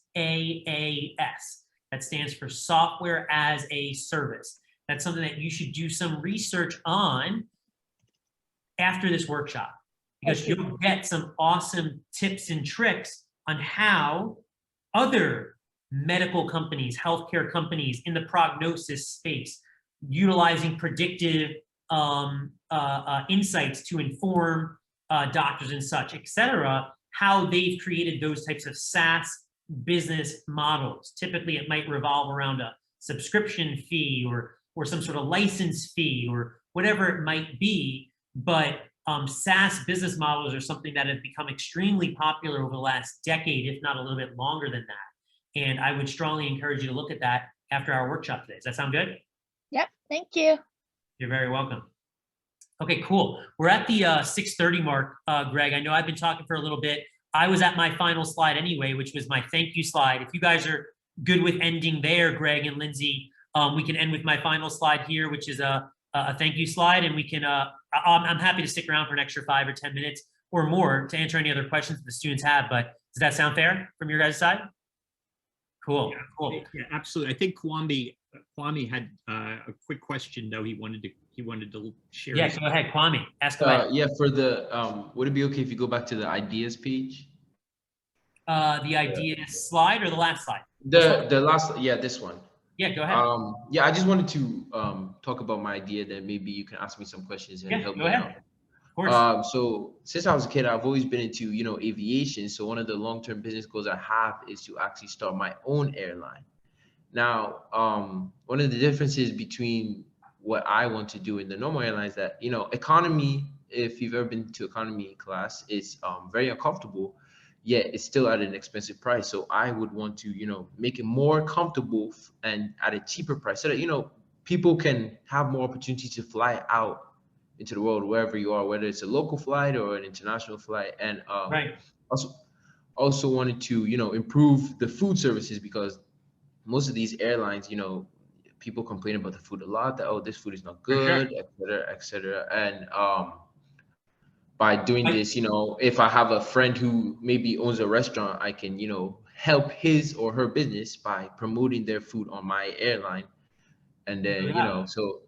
That stands for Software as a Service. That's something that you should do some research on after this workshop, because you'll get some awesome tips and tricks on how other medical companies, healthcare companies in the prognosis space, utilizing predictive insights to inform doctors and such, et cetera, how they've created those types of SaaS business models. Typically, it might revolve around a subscription fee or some sort of license fee or whatever it might be. But SaaS business models are something that have become extremely popular over the last decade, if not a little bit longer than that. And I would strongly encourage you to look at that after our workshop today. Does that sound good? Yep, thank you. You're very welcome. Okay, cool. We're at the 6:30 mark, Greg. I know I've been talking for a little bit. I was at my final slide anyway, which was my thank you slide. If you guys are good with ending there, Greg and Lindsay, we can end with my final slide here, which is a thank you slide, and we can. I'm happy to stick around for an extra 5 or 10 minutes or more to answer any other questions that the students have. But does that sound fair from your guys' side? Cool. Yeah, cool. Yeah, absolutely. I think Kwame had a quick question though. He wanted to share. Yeah, go ahead, Kwame. Ask away. Yeah, for the would it be okay if you go back to the ideas page? The ideas slide or the last slide? The last, yeah, this one. Yeah, go ahead. Yeah, I just wanted to talk about my idea, then maybe you can ask me some questions and help me out. Of course. So since I was a kid, I've always been into, aviation. So one of the long-term business goals I have is to actually start my own airline. Now, one of the differences between what I want to do in the normal airlines that, economy, if you've ever been to economy class, is very uncomfortable, yet it's still at an expensive price. So I would want to, make it more comfortable and at a cheaper price so that, people can have more opportunity to fly out into the world, wherever you are, whether it's a local flight or an international flight. And also wanted to, improve the food services, because most of these airlines, people complain about the food a lot, that, oh, this food is not good, et cetera, et cetera. And by doing this, if I have a friend who maybe owns a restaurant, I can, help his or her business by promoting their food on my airline. And then, you know, so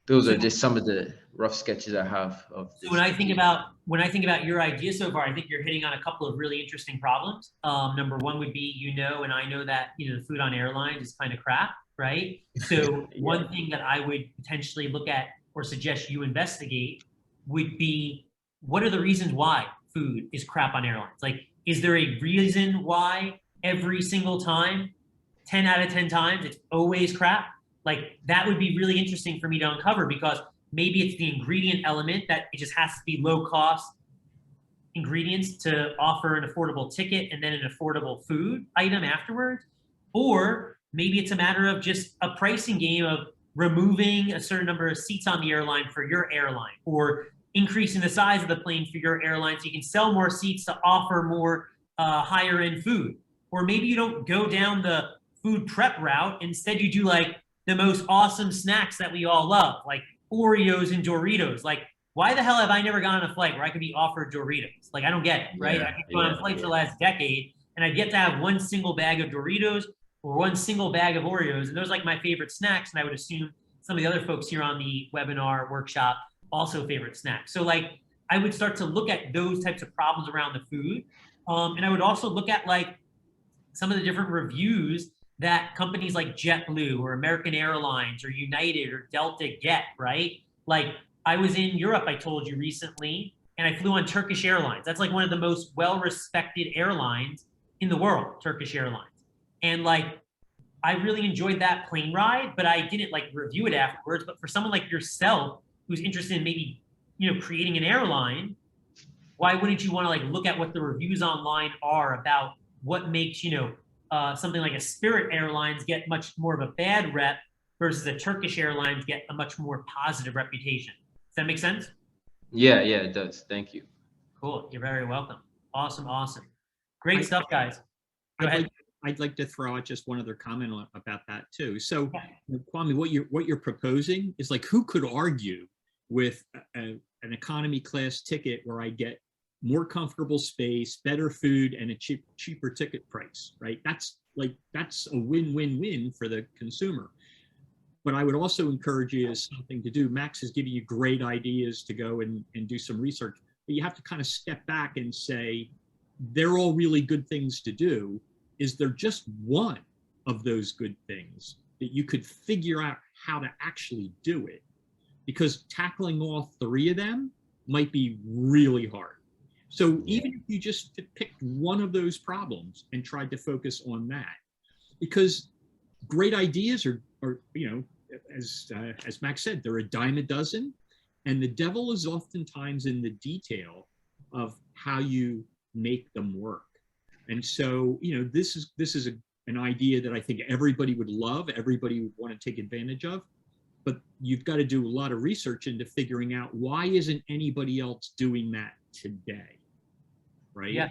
those are just some of the rough sketches I have of this. So when I think about your idea so far, I think you're hitting on a couple of really interesting problems. Number one would be, you know, and I know that, you know, the food on airlines is kind of crap, right? So one thing that I would potentially look at or suggest you investigate would be, what are the reasons why food is crap on airlines? Like, is there a reason why every single time, 10 out of 10 times, it's always crap? Like, that would be really interesting for me to uncover, because maybe it's the ingredient element that it just has to be low cost ingredients to offer an affordable ticket and then an affordable food item afterwards. Or maybe it's a matter of just a pricing game of removing a certain number of seats on the airline for your airline, or increasing the size of the plane for your airline so you can sell more seats to offer more higher end food. Or maybe you don't go down the food prep route. Instead, you do like the most awesome snacks that we all love, like Oreos and Doritos. Like, why the hell have I never gone on a flight where I could be offered Doritos? Like, I don't get it, right? I've been on a flight for the last decade, and I've yet to have one single bag of Doritos or one single bag of Oreos. And those are like my favorite snacks. And I would assume some of the other folks here on the webinar workshop also favorite snacks. So like, I would start to look at those types of problems around the food. And I would also look at like some of the different reviews that companies like JetBlue or American Airlines or United or Delta get, right? Like, I was in Europe, I told you recently, and I flew on Turkish Airlines. That's like one of the most well-respected airlines in the world, Turkish Airlines. And like, I really enjoyed that plane ride, but I didn't like review it afterwards. But for someone like yourself, who's interested in maybe, you know, creating an airline, why wouldn't you want to like look at what the reviews online are about what makes, you know, something like a Spirit Airlines get much more of a bad rep versus a Turkish Airlines get a much more positive reputation? Does that make sense? Yeah, it does. Thank you. Cool. You're very welcome. Awesome. Great stuff, guys. Go ahead. I'd like to throw out just one other comment about that too. So, Kwame, what you're proposing is like, who could argue with an economy class ticket where I get more comfortable space, better food, and a cheaper ticket price, right? That's a win-win-win for the consumer. But I would also encourage you as something to do. Max is giving you great ideas to go and do some research, but you have to kind of step back and say, they're all really good things to do. Is there just one of those good things that you could figure out how to actually do it? Because tackling all three of them might be really hard. So even if you just picked one of those problems and tried to focus on that, because great ideas are you know, as Max said, they're a dime a dozen, and the devil is oftentimes in the detail of how you make them work. And so, you know, this is an idea that I think everybody would love, everybody would want to take advantage of, but you've got to do a lot of research into figuring out why isn't anybody else doing that today, right? Yeah.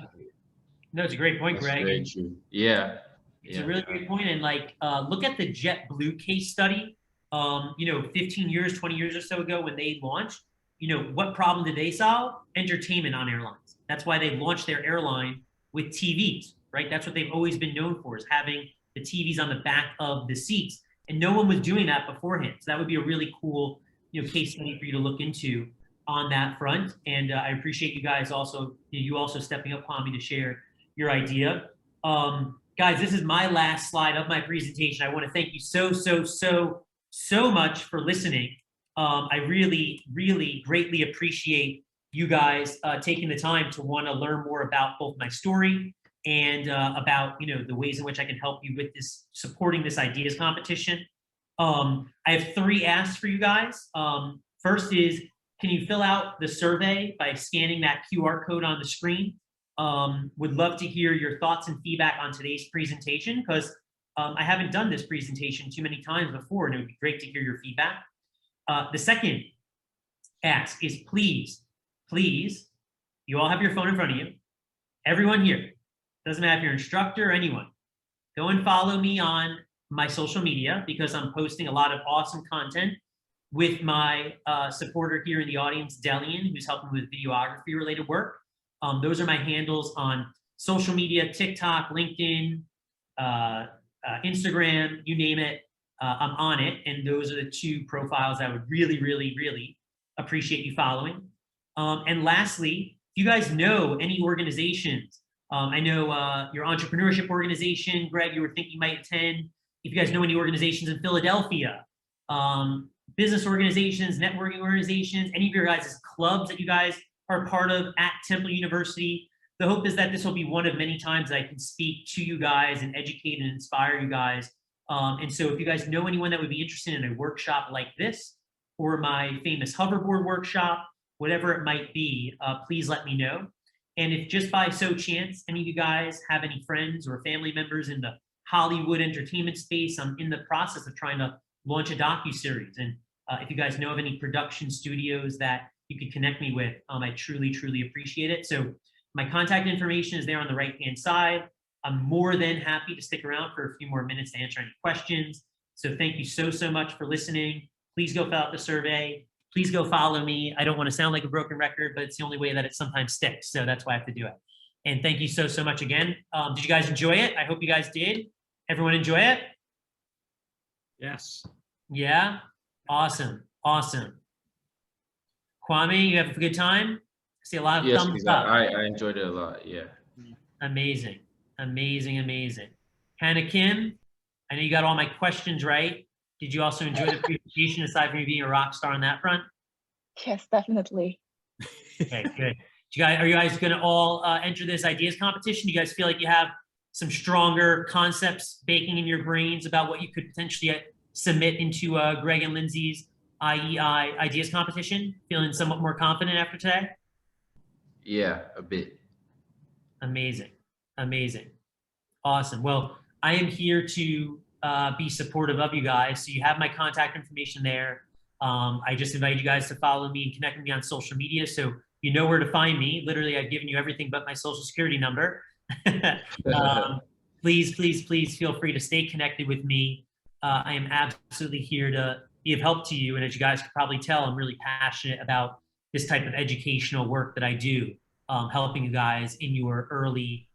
No, it's a great point, Greg. Very true. Yeah. It's a really great point. And like, look at the JetBlue case study. You know, 15 years, 20 years or so ago when they launched, you know, what problem did they solve? Entertainment on airlines. That's why they launched their airline with TVs, right? That's what they've always been known for, is having the TVs on the back of the seats. And no one was doing that beforehand. So that would be a really cool, you know, case study for you to look into on that front. And I appreciate you guys also, you also stepping up, Kwame, to share your idea. Guys, this is my last slide of my presentation. I want to thank you so much for listening. I really, really greatly appreciate you guys taking the time to want to learn more about both my story and about, you know, the ways in which I can help you with this, supporting this ideas competition. I have 3 asks for you guys. First is, can you fill out the survey by scanning that QR code on the screen? Would love to hear your thoughts and feedback on today's presentation, because I haven't done this presentation too many times before, and it would be great to hear your feedback. The second ask is, please, you all have your phone in front of you. Everyone here, doesn't matter if you're an instructor or anyone, go and follow me on my social media, because I'm posting a lot of awesome content with my supporter here in the audience, Delian, who's helping with videography related work. Those are my handles on social media, TikTok, LinkedIn, Instagram, you name it, I'm on it. And those are the 2 profiles I would really, really, really appreciate you following. And lastly, if you guys know any organizations, I know your entrepreneurship organization, Greg, you were thinking you might attend. If you guys know any organizations in Philadelphia, business organizations, networking organizations, any of your guys' clubs that you guys are part of at Temple University, the hope is that this will be one of many times that I can speak to you guys and educate and inspire you guys. And so if you guys know anyone that would be interested in a workshop like this, or my famous hoverboard workshop, whatever it might be, please let me know. And if just by so chance, any of you guys have any friends or family members in the Hollywood entertainment space, I'm in the process of trying to launch a docuseries. And if you guys know of any production studios that you could connect me with, I truly, truly appreciate it. So my contact information is there on the right-hand side. I'm more than happy to stick around for a few more minutes to answer any questions. So thank you so, so much for listening. Please go fill out the survey. Please go follow me. I don't want to sound like a broken record, but it's the only way that it sometimes sticks. So that's why I have to do it. And thank you so, so much again. Did you guys enjoy it? I hope you guys did. Everyone enjoy it? Yes. Yeah? Awesome. Awesome. Kwame, you have a good time? I see a lot of thumbs up. I enjoyed it a lot. Yeah. Amazing. Amazing, amazing. Hannah Kim, I know you got all my questions right. Did you also enjoy the presentation aside from you being a rock star on that front? Yes, definitely. Okay, good. Are you guys going to all enter this ideas competition? Do you guys feel like you have some stronger concepts baking in your brains about what you could potentially submit into Greg and Lindsay's IEI ideas competition? Feeling somewhat more confident after today? Yeah, a bit. Amazing. Amazing. Awesome. Well, I am here to be supportive of you guys. So you have my contact information there. I just invite you guys to follow me and connect with me on social media. So you know where to find me. Literally, I've given you everything but my social security number. Please, please, please feel free to stay connected with me. I am absolutely here to be of help to you. And as you guys can probably tell, I'm really passionate about this type of educational work that I do, helping you guys in your early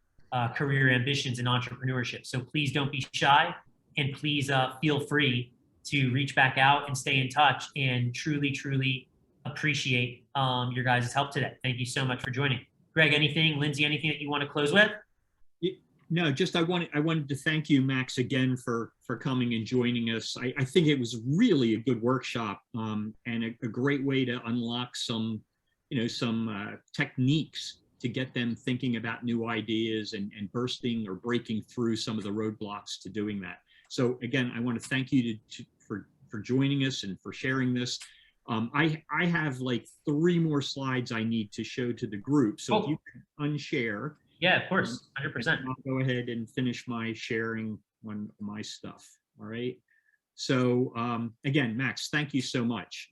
career ambitions in entrepreneurship. So please don't be shy, and please feel free to reach back out and stay in touch, and truly, truly appreciate your guys' help today. Thank you so much for joining. Greg, anything? Lindsay, anything that you want to close with? No, just I wanted to thank you, Max, again for coming and joining us. I think it was really a good workshop, and a great way to unlock some techniques to get them thinking about new ideas and bursting or breaking through some of the roadblocks to doing that. So again, I want to thank you for joining us and for sharing this. I have like 3 more slides I need to show to the group. So if you can unshare. Yeah, of course, 100%. I'll go ahead and finish my sharing on my stuff. All right. So again, Max, thank you so much.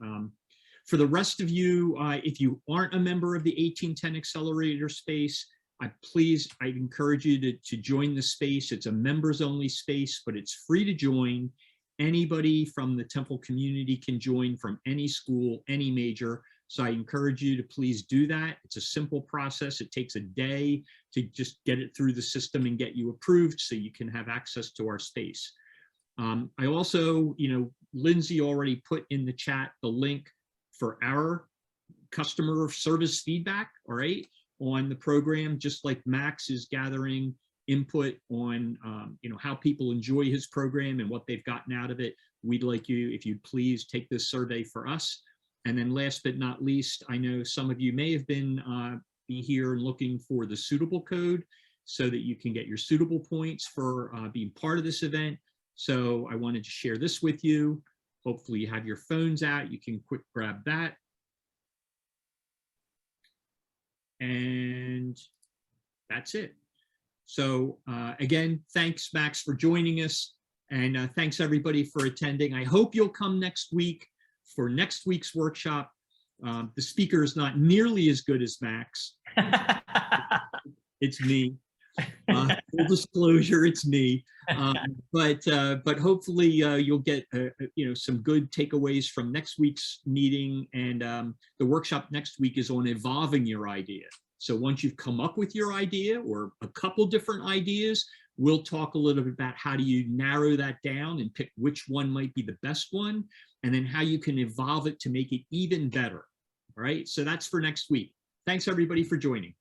For the rest of you, if you aren't a member of the 1810 Accelerator space, I encourage you to join the space. It's a members only space, but it's free to join. Anybody from the Temple community can join, from any school, any major. So I encourage you to please do that. It's a simple process. It takes a day to just get it through the system and get you approved so you can have access to our space. I also, Lindsay already put in the chat the link for our customer service feedback, all right, on the program, just like Max is gathering input on, how people enjoy his program and what they've gotten out of it. We'd like you, if you'd please take this survey for us. And then last but not least, I know some of you may have been here looking for the suitable code so that you can get your suitable points for being part of this event. So I wanted to share this with you. Hopefully you have your phones out. You can quick grab that. And that's it. So again, thanks, Max, for joining us. And thanks, everybody, for attending. I hope you'll come next week for next week's workshop. The speaker is not nearly as good as Max. It's me. Full disclosure, it's me. But hopefully you'll get some good takeaways from next week's meeting. And the workshop next week is on evolving your idea. So once you've come up with your idea or a couple different ideas, we'll talk a little bit about how do you narrow that down and pick which one might be the best one, and then how you can evolve it to make it even better. All right, so that's for next week. Thanks everybody for joining.